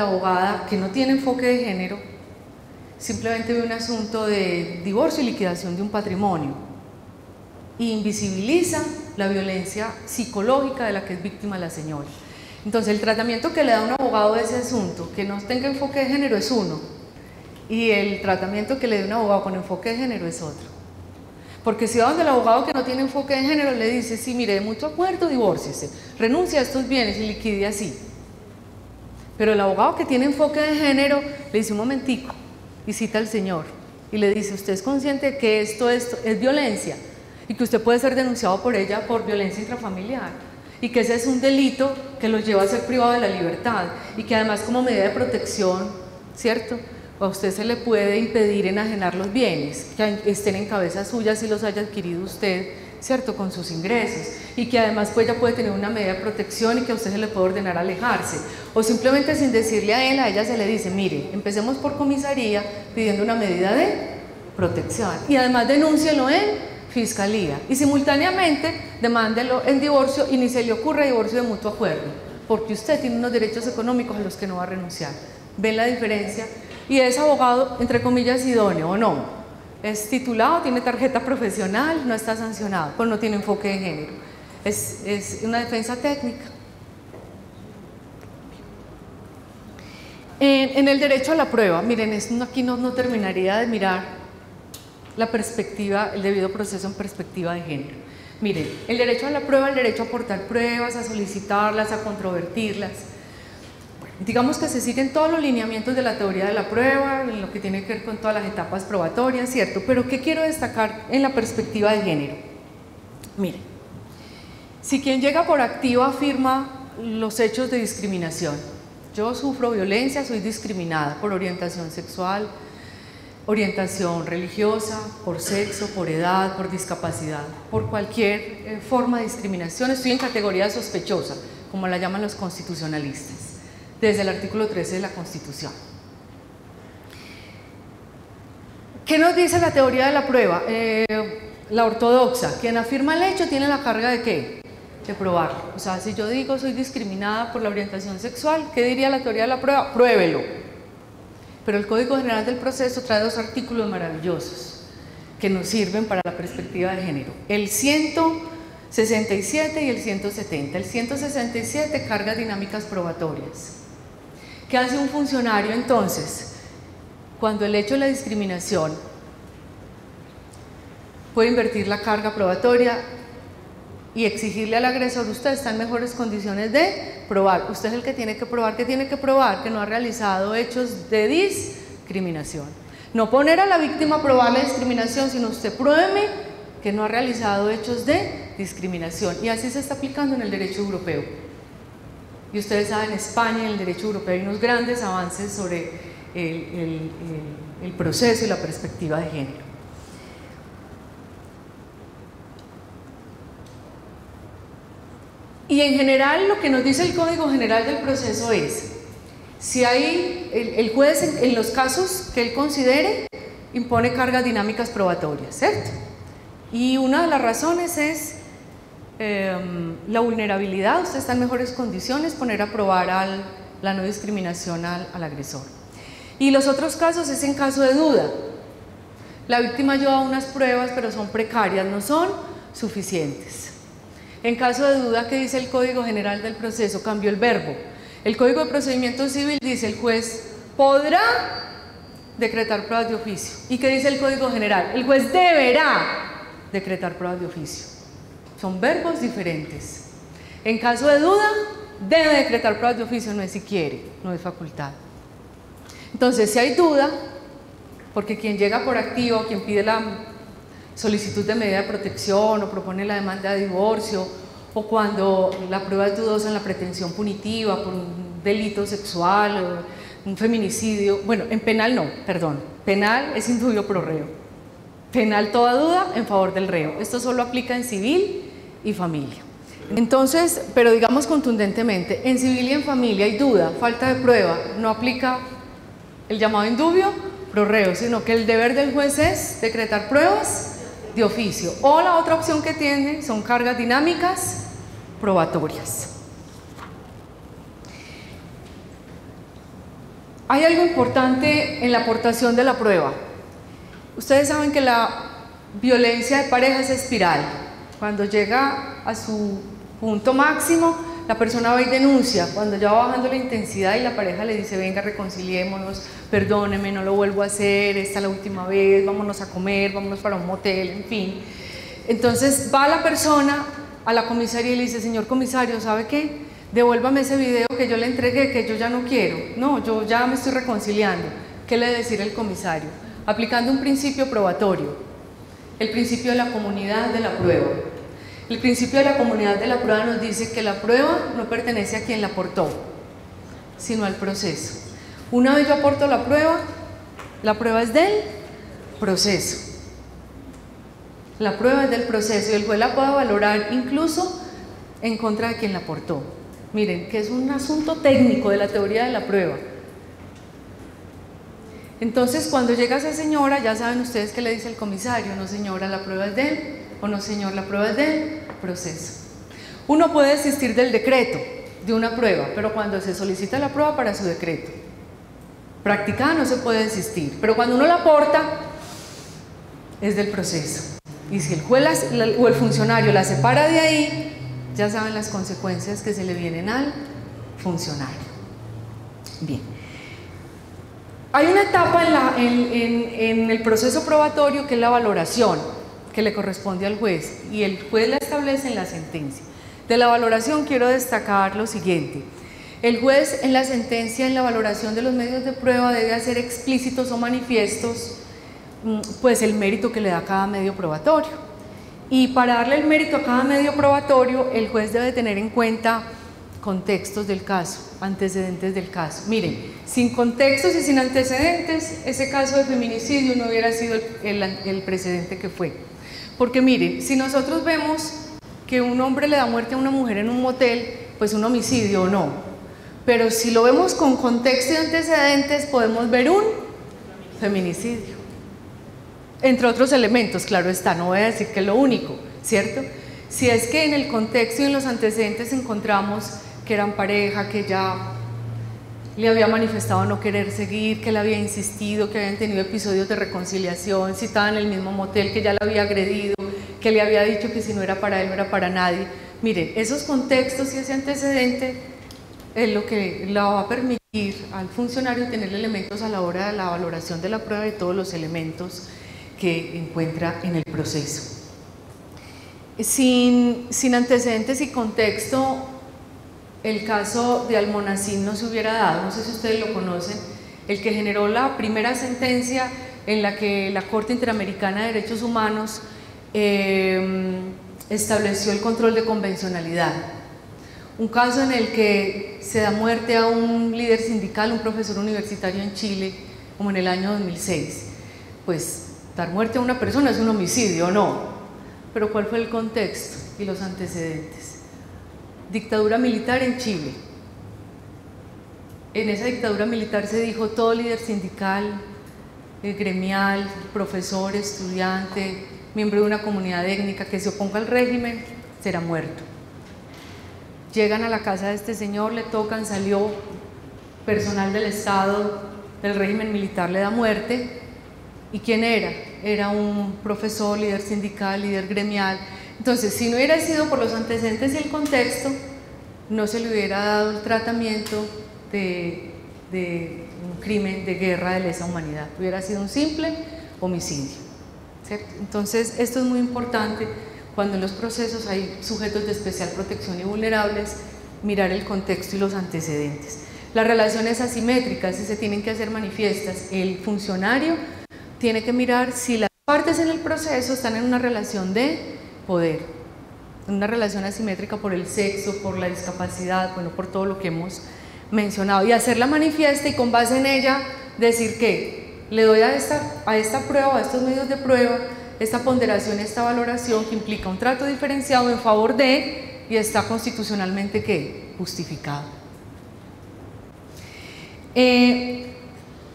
abogada que no tiene enfoque de género, simplemente ve un asunto de divorcio y liquidación de un patrimonio, e invisibiliza la violencia psicológica de la que es víctima la señora. Entonces el tratamiento que le da un abogado de ese asunto, que no tenga enfoque de género, es uno, y el tratamiento que le dé un abogado con enfoque de género es otro. Porque si va donde el abogado que no tiene enfoque de género le dice, sí, mire, de mutuo acuerdo, divórciese, renuncia a estos bienes y liquide así. Pero el abogado que tiene enfoque de género le dice, un momentico, y cita al señor, y le dice, ¿usted es consciente de que esto es violencia? Y que usted puede ser denunciado por ella por violencia intrafamiliar, y que ese es un delito que los lleva a ser privado de la libertad, y que además como medida de protección, ¿cierto?, a usted se le puede impedir enajenar los bienes que estén en cabeza suya si los haya adquirido usted, ¿cierto?, con sus ingresos, y que además pues ella puede tener una medida de protección y que a usted se le puede ordenar alejarse, o simplemente sin decirle a él, a ella se le dice, mire, empecemos por comisaría pidiendo una medida de protección, y además denúncielo en fiscalía, y simultáneamente demándelo en divorcio y ni se le ocurra divorcio de mutuo acuerdo, porque usted tiene unos derechos económicos a los que no va a renunciar. ¿Ven la diferencia? Y es abogado, entre comillas, idóneo, ¿o no? Es titulado, tiene tarjeta profesional, no está sancionado, pero no tiene enfoque de género. Es una defensa técnica. En el derecho a la prueba, miren, aquí no terminaría de mirar la perspectiva, el debido proceso en perspectiva de género. Miren, el derecho a la prueba, el derecho a aportar pruebas, a solicitarlas, a controvertirlas. Digamos que se siguen todos los lineamientos de la teoría de la prueba, en lo que tiene que ver con todas las etapas probatorias, ¿cierto? Pero ¿qué quiero destacar en la perspectiva de género? Miren, si quien llega por activa afirma los hechos de discriminación, yo sufro violencia, soy discriminada por orientación sexual, orientación religiosa, por sexo, por edad, por discapacidad, por cualquier forma de discriminación. Estoy en categoría sospechosa, como la llaman los constitucionalistas, desde el artículo 13 de la Constitución. ¿Qué nos dice la teoría de la prueba? La ortodoxa, quien afirma el hecho tiene la carga de ¿qué? De probarlo. O sea, si yo digo soy discriminada por la orientación sexual, ¿qué diría la teoría de la prueba? Pruébelo. Pero el Código General del Proceso trae dos artículos maravillosos que nos sirven para la perspectiva de género: el 167 y el 170. El 167, cargas dinámicas probatorias. ¿Qué hace un funcionario entonces cuando el hecho de la discriminación puede invertir la carga probatoria y exigirle al agresor: usted está en mejores condiciones de probar? Usted es el que tiene que probar. ¿Qué tiene que probar? Que no ha realizado hechos de discriminación. No poner a la víctima a probar la discriminación, sino usted pruébeme que no ha realizado hechos de discriminación. Y así se está aplicando en el derecho europeo. Y ustedes saben, en España, en el derecho europeo, hay unos grandes avances sobre el proceso y la perspectiva de género. Y en general lo que nos dice el Código General del Proceso es: si hay, el juez en los casos que él considere impone cargas dinámicas probatorias, ¿cierto? Y una de las razones es la vulnerabilidad. Usted está en mejores condiciones, poner a probar la no discriminación al agresor. Y los otros casos es en caso de duda. La víctima lleva unas pruebas, pero son precarias, no son suficientes. En caso de duda, ¿qué dice el Código General del Proceso? Cambió el verbo. El Código de Procedimiento Civil dice: el juez podrá decretar pruebas de oficio. ¿Y qué dice el Código General? El juez deberá decretar pruebas de oficio. Son verbos diferentes. En caso de duda, debe decretar pruebas de oficio, no es si quiere, no es facultad. Entonces, si hay duda, porque quien llega por activo, quien pide la solicitud de medida de protección o propone la demanda de divorcio, o cuando la prueba es dudosa en la pretensión punitiva por un delito sexual o un feminicidio, bueno, en penal no, perdón, penal es indubio pro reo, penal toda duda en favor del reo. Esto solo aplica en civil y familia. Entonces, pero digamos contundentemente, en civil y en familia hay duda, falta de prueba, no aplica el llamado indubio pro reo, sino que el deber del juez es decretar pruebas de oficio, o la otra opción que tiene son cargas dinámicas probatorias. Hay algo importante en la aportación de la prueba. Ustedes saben que la violencia de pareja es espiral. Cuando llega a su punto máximo, la persona va y denuncia. Cuando ya va bajando la intensidad y la pareja le dice: venga, reconciliémonos, perdóneme, no lo vuelvo a hacer, esta es la última vez, vámonos a comer, vámonos para un motel, en fin. Entonces va la persona a la comisaría y le dice: señor comisario, ¿sabe qué? Devuélvame ese video que yo le entregué, que yo ya no quiero. No, yo ya me estoy reconciliando. ¿Qué le debe decir el comisario? Aplicando un principio probatorio, el principio de la comunidad de la prueba. El principio de la comunidad de la prueba nos dice que la prueba no pertenece a quien la aportó, sino al proceso. Una vez yo aporto la prueba es del proceso. La prueba es del proceso y el juez la puede valorar incluso en contra de quien la aportó. Miren, que es un asunto técnico de la teoría de la prueba. Entonces, cuando llega esa señora, ya saben ustedes que le dice el comisario: no señora, la prueba es de él, o no señor, la prueba es del proceso. Uno puede desistir del decreto de una prueba, pero cuando se solicita la prueba para su decreto practicada no se puede desistir, pero cuando uno la aporta es del proceso. Y si el juez o el funcionario la separa de ahí, ya saben las consecuencias que se le vienen al funcionario. Bien. Hay una etapa en el proceso probatorio que es la valoración, que le corresponde al juez, y el juez la establece en la sentencia. De la valoración quiero destacar lo siguiente: el juez en la sentencia, en la valoración de los medios de prueba, debe hacer explícitos o manifiestos pues el mérito que le da cada medio probatorio. Y para darle el mérito a cada medio probatorio, el juez debe tener en cuenta contextos del caso, antecedentes del caso. Miren, sin contextos y sin antecedentes, ese caso de feminicidio no hubiera sido el precedente que fue. Porque miren, si nosotros vemos que un hombre le da muerte a una mujer en un motel, pues un homicidio o no. Pero si lo vemos con contexto y antecedentes, podemos ver un feminicidio. Entre otros elementos, claro está, no voy a decir que es lo único, ¿cierto? Si es que en el contexto y en los antecedentes encontramos que eran pareja, que ya le había manifestado no querer seguir, que le había insistido, que habían tenido episodios de reconciliación, si estaba en el mismo motel, que ya la había agredido, que le había dicho que si no era para él, no era para nadie. Miren, esos contextos y ese antecedente es lo que le va a permitir al funcionario tener elementos a la hora de la valoración de la prueba de todos los elementos que encuentra en el proceso. Sin antecedentes y contexto, el caso de Almonacín no se hubiera dado. No sé si ustedes lo conocen, el que generó la primera sentencia en la que la Corte Interamericana de Derechos Humanos estableció el control de convencionalidad. Un caso en el que se da muerte a un líder sindical, un profesor universitario en Chile, como en el año 2006. Pues dar muerte a una persona es un homicidio, ¿no? Pero ¿cuál fue el contexto y los antecedentes? Dictadura militar en Chile. En esa dictadura militar se dijo: todo líder sindical, gremial, profesor, estudiante, miembro de una comunidad étnica que se oponga al régimen será muerto. Llegan a la casa de este señor, le tocan, salió personal del Estado, del régimen militar, le da muerte. ¿Y quién era? Era un profesor, líder sindical, líder gremial. Entonces, si no hubiera sido por los antecedentes y el contexto, no se le hubiera dado el tratamiento de un crimen de guerra de lesa humanidad. Hubiera sido un simple homicidio, ¿cierto? Entonces, esto es muy importante cuando en los procesos hay sujetos de especial protección y vulnerables, mirar el contexto y los antecedentes. Las relaciones asimétricas, si se tienen que hacer manifiestas, el funcionario tiene que mirar si las partes en el proceso están en una relación de poder, en una relación asimétrica por el sexo, por la discapacidad, bueno, por todo lo que hemos mencionado, y hacerla manifiesta y con base en ella decir que le doy a esta prueba, a estos medios de prueba, esta ponderación, esta valoración que implica un trato diferenciado en favor de, y está constitucionalmente ¿qué? Justificado.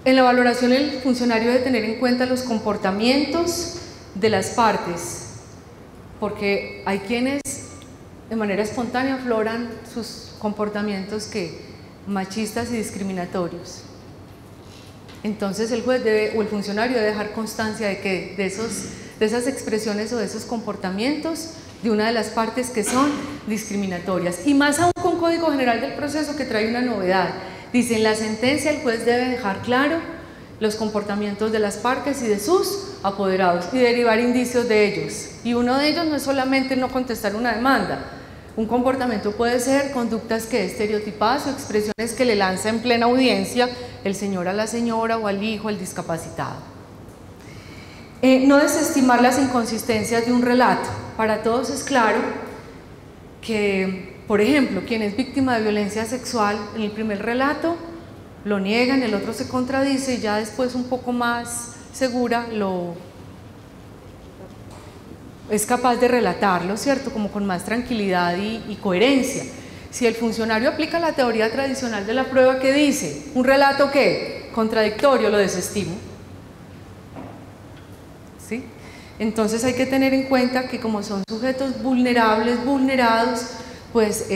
En la valoración el funcionario debe tener en cuenta los comportamientos de las partes, porque hay quienes de manera espontánea afloran sus comportamientos machistas y discriminatorios. Entonces el juez o el funcionario debe dejar constancia de que de esas expresiones o de esos comportamientos de una de las partes que son discriminatorias, y más aún con Código General del Proceso, que trae una novedad. Dice: en la sentencia el juez debe dejar claro los comportamientos de las partes y de sus apoderados y derivar indicios de ellos, y uno de ellos no es solamente no contestar una demanda. Un comportamiento puede ser conductas estereotipadas o expresiones que le lanza en plena audiencia el señor a la señora o al hijo, al discapacitado. No desestimar las inconsistencias de un relato. Para todos es claro que, por ejemplo, quien es víctima de violencia sexual, en el primer relato lo niega, en el otro se contradice, y ya después, un poco más segura, es capaz de relatarlo, ¿cierto? Como con más tranquilidad y coherencia. Si el funcionario aplica la teoría tradicional de la prueba, que dice: un relato ¿qué? Contradictorio, lo desestimo. ¿Sí? Entonces hay que tener en cuenta que como son sujetos vulnerables, vulnerados, pues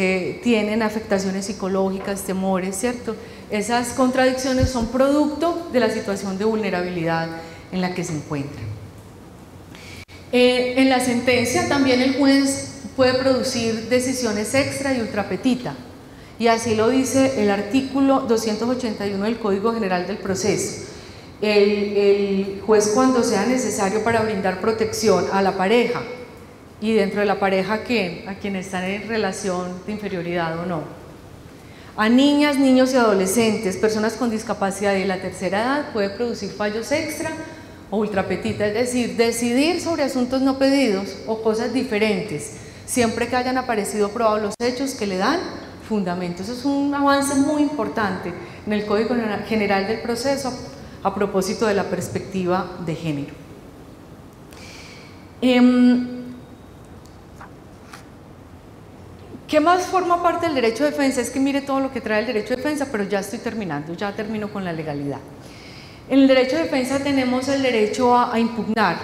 tienen afectaciones psicológicas, temores, ¿cierto? Esas contradicciones son producto de la situación de vulnerabilidad en la que se encuentran. En la sentencia también el juez puede producir decisiones extra y ultrapetita, y así lo dice el artículo 281 del Código General del Proceso. El juez, cuando sea necesario para brindar protección a la pareja, y dentro de la pareja a quien están en relación de inferioridad o no, a niñas, niños y adolescentes, personas con discapacidad y de la tercera edad, puede producir fallos extra o ultrapetita, es decir, decidir sobre asuntos no pedidos o cosas diferentes, siempre que hayan aparecido probados los hechos que le dan fundamento. Eso es un avance muy importante en el Código General del Proceso a propósito de la perspectiva de género. ¿Qué más forma parte del derecho de defensa? Es que mire todo lo que trae el derecho de defensa, pero ya estoy terminando, ya termino con la legalidad. En el derecho de defensa tenemos el derecho a impugnar,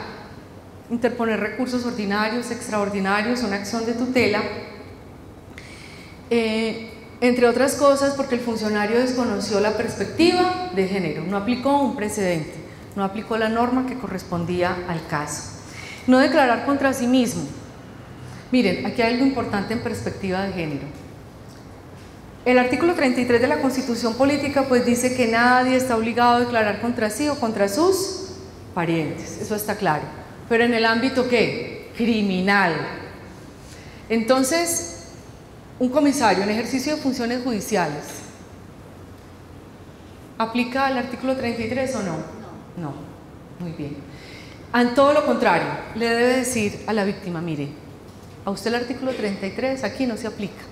interponer recursos ordinarios, extraordinarios, una acción de tutela, entre otras cosas porque el funcionario desconoció la perspectiva de género, no aplicó un precedente, no aplicó la norma que correspondía al caso. No declarar contra sí mismo. Miren, aquí hay algo importante en perspectiva de género. El artículo 33 de la Constitución Política pues dice que nadie está obligado a declarar contra sí o contra sus parientes, eso está claro. Pero en el ámbito ¿qué? Criminal. Entonces, un comisario en ejercicio de funciones judiciales, ¿aplica el artículo 33 o no? No, muy bien. En todo lo contrario, le debe decir a la víctima, mire, a usted el artículo 33 aquí no se aplica.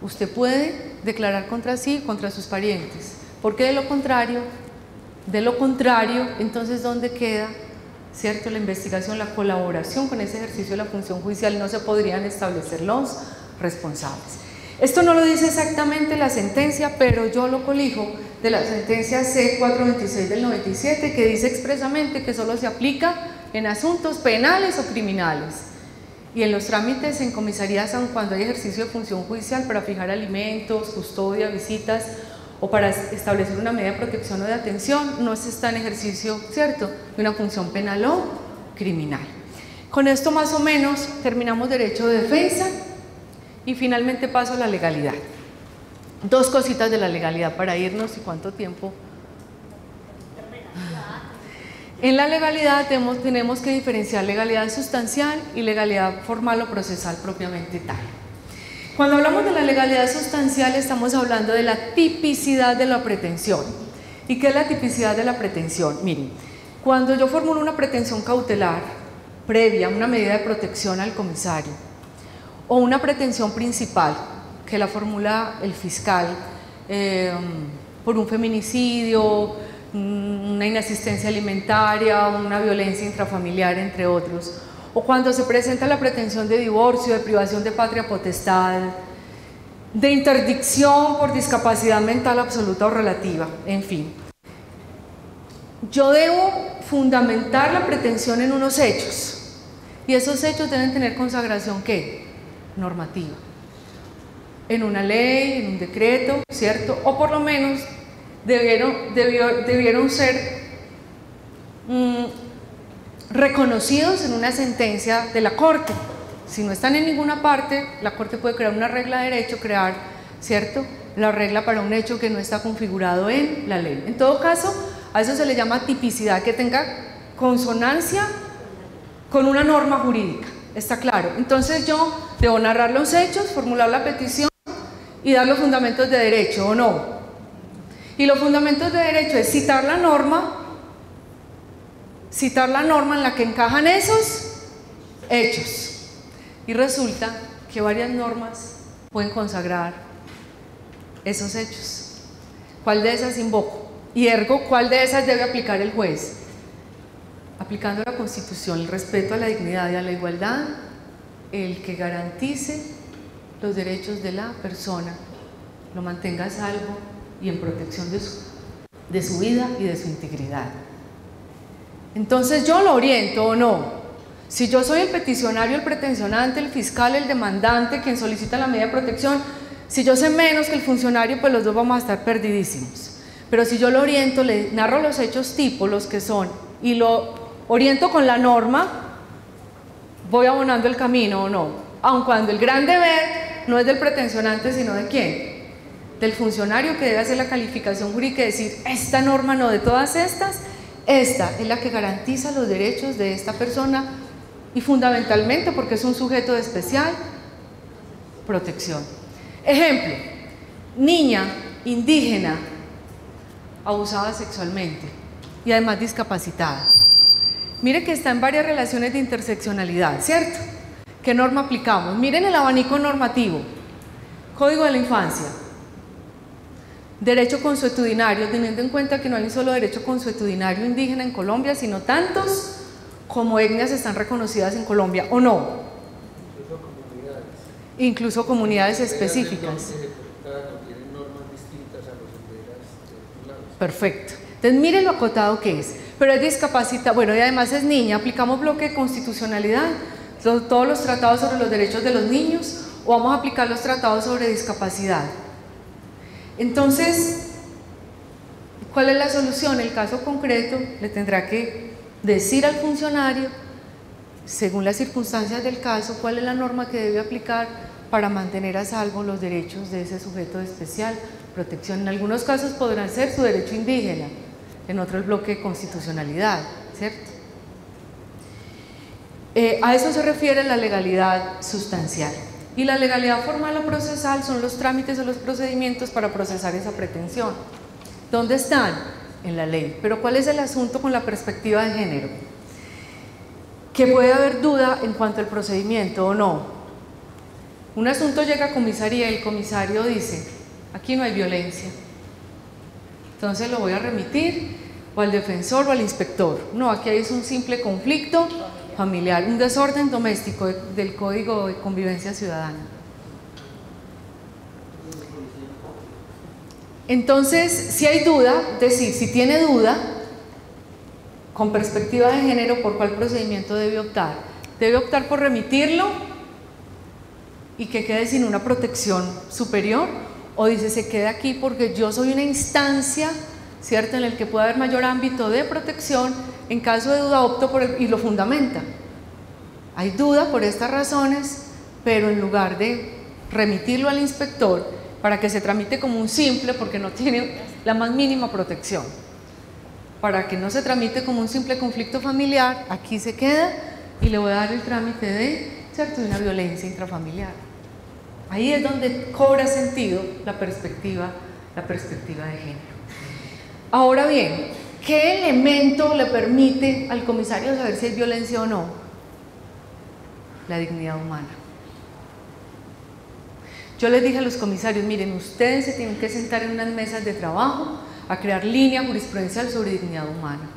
Usted puede declarar contra sí y contra sus parientes, porque de lo contrario, entonces ¿dónde queda, cierto, la investigación, la colaboración con ese ejercicio de la función judicial? No se podrían establecer los responsables. Esto no lo dice exactamente la sentencia, pero yo lo colijo de la sentencia C426 del 97, que dice expresamente que solo se aplica en asuntos penales o criminales y en los trámites en comisarías, aun cuando hay ejercicio de función judicial para fijar alimentos, custodia, visitas o para establecer una medida de protección o de atención, no se está en ejercicio, cierto, de una función penal o criminal. Con esto más o menos terminamos derecho de defensa y finalmente paso a la legalidad. Dos cositas de la legalidad para irnos y cuánto tiempo. En la legalidad tenemos que diferenciar legalidad sustancial y legalidad formal o procesal propiamente tal. Cuando hablamos de la legalidad sustancial estamos hablando de la tipicidad de la pretensión. ¿Y qué es la tipicidad de la pretensión? Miren, cuando yo formulo una pretensión cautelar previa, una medida de protección al comisario, o una pretensión principal que la formula el fiscal por un feminicidio, una inasistencia alimentaria, una violencia intrafamiliar, entre otros, o cuando se presenta la pretensión de divorcio, de privación de patria potestad, de interdicción por discapacidad mental absoluta o relativa, en fin. Yo debo fundamentar la pretensión en unos hechos, y esos hechos deben tener consagración ¿qué? Normativa, en una ley, en un decreto, ¿cierto? O por lo menos debieron ser reconocidos en una sentencia de la Corte. Si no están en ninguna parte, la Corte puede crear una regla de derecho, ¿cierto?, la regla para un hecho que no está configurado en la ley. En todo caso, a eso se le llama tipicidad, que tenga consonancia con una norma jurídica, está claro. Entonces yo debo narrar los hechos, formular la petición y dar los fundamentos de derecho, ¿o no? Y los fundamentos de derecho es citar la norma en la que encajan esos hechos. Y resulta que varias normas pueden consagrar esos hechos. ¿Cuál de esas invoco? Y ergo, ¿cuál de esas debe aplicar el juez? Aplicando la Constitución, el respeto a la dignidad y a la igualdad, el que garantice los derechos de la persona, lo mantenga a salvo y en protección de su vida y de su integridad. Entonces yo lo oriento o no. Si yo soy el peticionario, el pretensionante, el fiscal, el demandante, quien solicita la medida de protección, si yo sé menos que el funcionario, pues los dos vamos a estar perdidísimos. Pero si yo lo oriento, le narro los hechos tipo, los que son, y lo oriento con la norma, voy abonando el camino o no. Aun cuando el gran deber no es del pretensionante, sino de ¿quién? Del funcionario, que debe hacer la calificación jurídica y decir, esta norma no, de todas estas, esta es la que garantiza los derechos de esta persona y fundamentalmente porque es un sujeto de especial protección. Ejemplo, niña indígena abusada sexualmente y además discapacitada. Mire que está en varias relaciones de interseccionalidad, ¿cierto? ¿Qué norma aplicamos? Miren el abanico normativo. Código de la Infancia. Derecho consuetudinario, teniendo en cuenta que no hay un solo derecho consuetudinario indígena en Colombia, sino tantos como etnias están reconocidas en Colombia, ¿o no? Incluso comunidades. Incluso comunidades específicas. Perfecto. Entonces mire lo acotado que es. Pero es discapacidad, bueno, y además es niña. Aplicamos bloque de constitucionalidad, todos los tratados sobre los derechos de los niños, o vamos a aplicar los tratados sobre discapacidad. Entonces, ¿cuál es la solución? El caso concreto le tendrá que decir al funcionario, según las circunstancias del caso, cuál es la norma que debe aplicar para mantener a salvo los derechos de ese sujeto de especial protección. En algunos casos podrán ser su derecho indígena, en otro el bloque de constitucionalidad, ¿cierto? A eso se refiere la legalidad sustancial. Y la legalidad formal o procesal son los trámites o los procedimientos para procesar esa pretensión. ¿Dónde están? En la ley. Pero ¿cuál es el asunto con la perspectiva de género? Que puede haber duda en cuanto al procedimiento o no. Un asunto llega a comisaría y el comisario dice, aquí no hay violencia, entonces lo voy a remitir o al defensor o al inspector. No, aquí es un simple conflicto familiar, un desorden doméstico del Código de Convivencia Ciudadana. Entonces, si hay duda, es decir, si tiene duda, con perspectiva de género, ¿por cuál procedimiento debe optar? Debe optar por remitirlo y que quede sin una protección superior, o dice, se queda aquí porque yo soy una instancia, ¿cierto?, en el que puede haber mayor ámbito de protección. En caso de duda opto por y lo fundamenta. Hay duda por estas razones, pero en lugar de remitirlo al inspector para que se tramite como un simple, porque no tiene la más mínima protección, para que no se tramite como un simple conflicto familiar, aquí se queda y le voy a dar el trámite de, ¿cierto?, de una violencia intrafamiliar. Ahí es donde cobra sentido la perspectiva de género. Ahora bien, ¿qué elemento le permite al comisario saber si hay violencia o no? La dignidad humana. Yo les dije a los comisarios, miren, ustedes se tienen que sentar en unas mesas de trabajo a crear línea jurisprudencial sobre dignidad humana.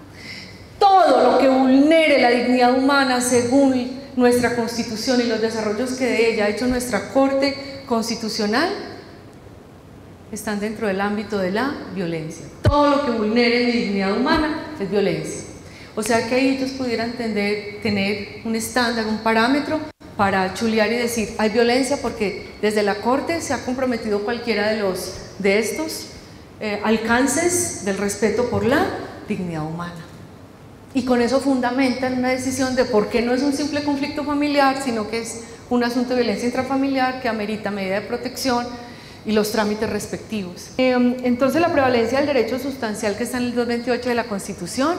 Todo lo que vulnere la dignidad humana según nuestra Constitución y los desarrollos que de ella ha hecho nuestra Corte Constitucional están dentro del ámbito de la violencia. Todo lo que vulnere mi dignidad humana es violencia. O sea que ahí ellos pudieran tener un estándar, un parámetro para chulear y decir, hay violencia porque desde la Corte se ha comprometido cualquiera de estos alcances del respeto por la dignidad humana. Y con eso fundamentan una decisión de por qué no es un simple conflicto familiar, sino que es un asunto de violencia intrafamiliar que amerita medida de protección y los trámites respectivos. Entonces la prevalencia del derecho sustancial que está en el 228 de la Constitución,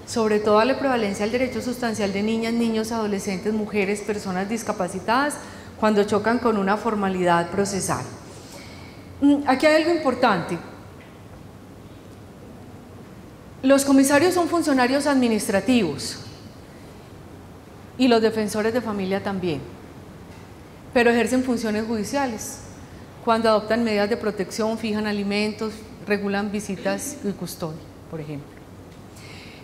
sobre todo la prevalencia del derecho sustancial de niñas, niños, adolescentes, mujeres, personas discapacitadas, cuando chocan con una formalidad procesal. Aquí hay algo importante. Los comisarios son funcionarios administrativos y los defensores de familia también, pero ejercen funciones judiciales cuando adoptan medidas de protección, fijan alimentos, regulan visitas y custodia, por ejemplo.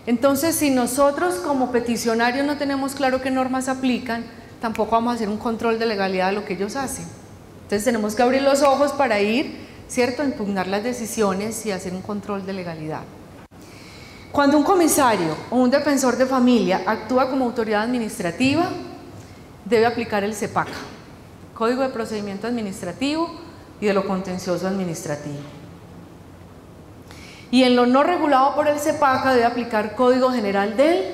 Entonces, si nosotros como peticionarios no tenemos claro qué normas aplican, tampoco vamos a hacer un control de legalidad de lo que ellos hacen. Entonces tenemos que abrir los ojos para ir, ¿cierto?, a impugnar las decisiones y hacer un control de legalidad. Cuando un comisario o un defensor de familia actúa como autoridad administrativa, debe aplicar el CEPACA, Código de Procedimiento Administrativo y de lo Contencioso Administrativo. Y en lo no regulado por el CEPACA debe aplicar Código General del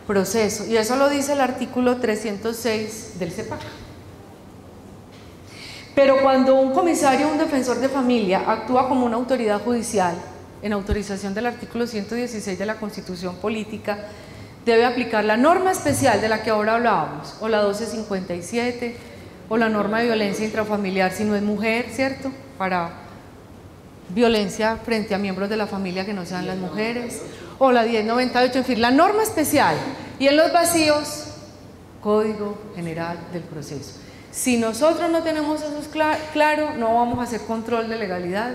Proceso, y eso lo dice el artículo 306 del CEPACA. Pero cuando un comisario o un defensor de familia actúa como una autoridad judicial, en autorización del artículo 116 de la Constitución Política, debe aplicar la norma especial de la que ahora hablábamos, o la 1257, o la norma de violencia intrafamiliar si no es mujer, ¿cierto?, para violencia frente a miembros de la familia que no sean las mujeres, o la 1098, en fin, la norma especial. Y en los vacíos, Código General del Proceso. Si nosotros no tenemos eso claro, no vamos a hacer control de legalidad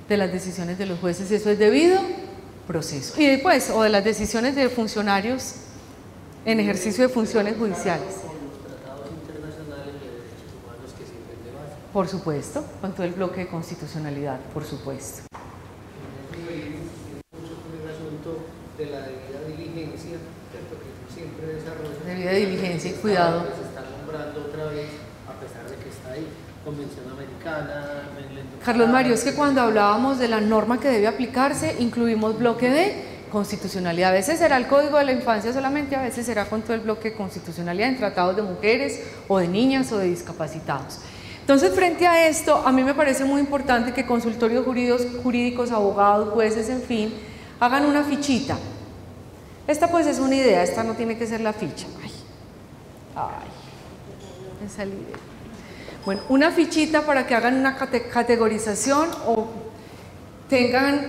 de las decisiones de los jueces, eso es debido proceso. Y después, o de las decisiones de funcionarios en ejercicio de funciones judiciales. Con los tratados internacionales de derechos humanos que sirven de base. Por supuesto, con todo el bloque de constitucionalidad, por supuesto. Mucho con el asunto de la debida diligencia, ¿cierto? Que siempre desarrolla. Debida diligencia y cuidado. Se está nombrando otra vez, a pesar de que está ahí, Convención Americana. Carlos Mario, es que cuando hablábamos de la norma que debe aplicarse, incluimos bloque de constitucionalidad. A veces será el Código de la Infancia solamente, a veces será con todo el bloque de constitucionalidad en tratados de mujeres o de niñas o de discapacitados. Entonces, frente a esto, a mí me parece muy importante que consultorios jurídicos, abogados, jueces, en fin, hagan una fichita. Esta pues es una idea, esta no tiene que ser la ficha. Me salí de... Bueno, una fichita para que hagan una categorización o tengan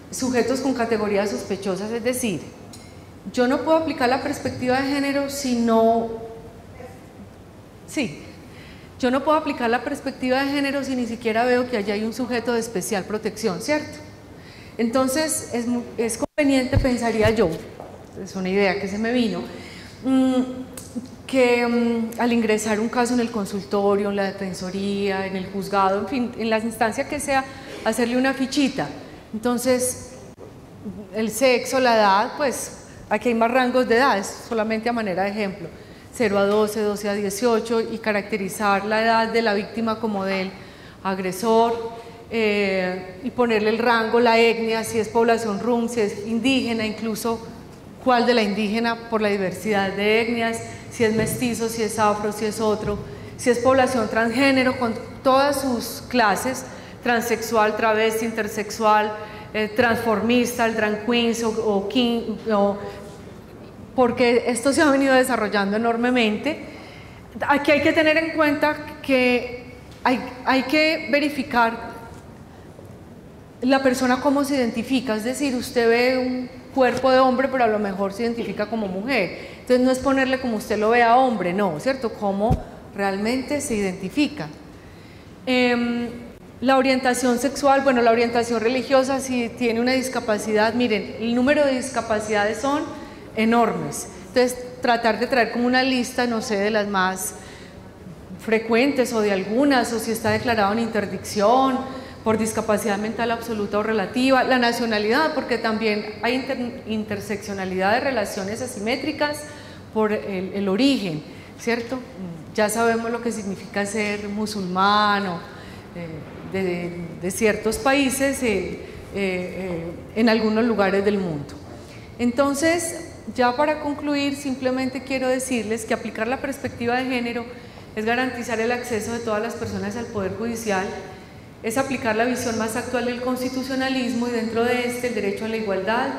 sujetos con categorías sospechosas, es decir, yo no puedo aplicar la perspectiva de género si no... Sí, yo no puedo aplicar la perspectiva de género si ni siquiera veo que allá hay un sujeto de especial protección, ¿cierto? Entonces, es conveniente, pensaría yo, es una idea que se me vino, que al ingresar un caso en el consultorio, en la defensoría, en el juzgado, en fin, en las instancias que sea, hacerle una fichita. Entonces, el sexo, la edad, pues aquí hay más rangos de edades, solamente a manera de ejemplo, 0 a 12, 12 a 18, y caracterizar la edad de la víctima como del agresor, y ponerle el rango, la etnia, si es población rum, si es indígena, incluso cuál de la indígena por la diversidad de etnias, si es mestizo, si es afro, si es otro, si es población transgénero con todas sus clases, transexual, travesti, intersexual, transformista, el drag queens porque esto se ha venido desarrollando enormemente. Aquí hay que tener en cuenta que hay que verificar la persona cómo se identifica, es decir, usted ve un cuerpo de hombre pero a lo mejor se identifica como mujer, entonces no es ponerle como usted lo vea hombre, no, ¿cierto? Cómo realmente se identifica. La orientación sexual, bueno, la orientación religiosa, si tiene una discapacidad, miren, el número de discapacidades son enormes, entonces tratar de traer como una lista, no sé, de las más frecuentes o de algunas, o si está declarado en interdicción, por discapacidad mental absoluta o relativa, la nacionalidad, porque también hay interseccionalidad de relaciones asimétricas por el origen, ¿cierto? Ya sabemos lo que significa ser musulmán o de ciertos países en algunos lugares del mundo. Entonces, ya para concluir, simplemente quiero decirles que aplicar la perspectiva de género es garantizar el acceso de todas las personas al Poder Judicial, es aplicar la visión más actual del constitucionalismo y dentro de este el derecho a la igualdad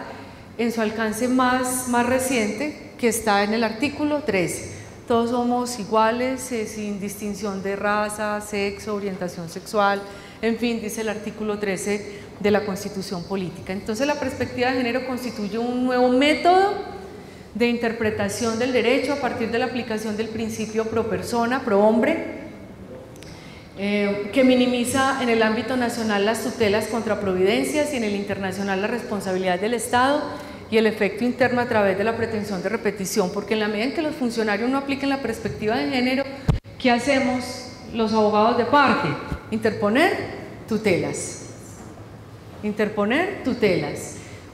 en su alcance más reciente, que está en el artículo 13. Todos somos iguales, sin distinción de raza, sexo, orientación sexual, en fin, dice el artículo 13 de la Constitución Política. Entonces la perspectiva de género constituye un nuevo método de interpretación del derecho a partir de la aplicación del principio pro persona, pro hombre, que minimiza en el ámbito nacional las tutelas contra providencias y en el internacional la responsabilidad del Estado y el efecto interno a través de la pretensión de repetición, porque en la medida en que los funcionarios no apliquen la perspectiva de género, ¿qué hacemos los abogados de parte? Interponer tutelas,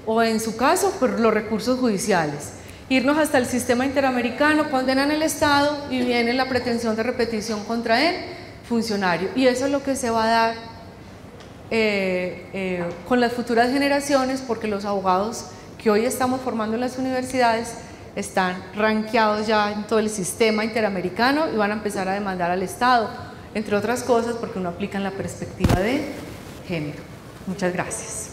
o en su caso, por los recursos judiciales. Irnos hasta el sistema interamericano, condenan al Estado y viene la pretensión de repetición contra él, funcionario, y eso es lo que se va a dar con las futuras generaciones, porque los abogados que hoy estamos formando en las universidades están rankeados ya en todo el sistema interamericano y van a empezar a demandar al Estado, entre otras cosas porque no aplican la perspectiva de género. Muchas gracias.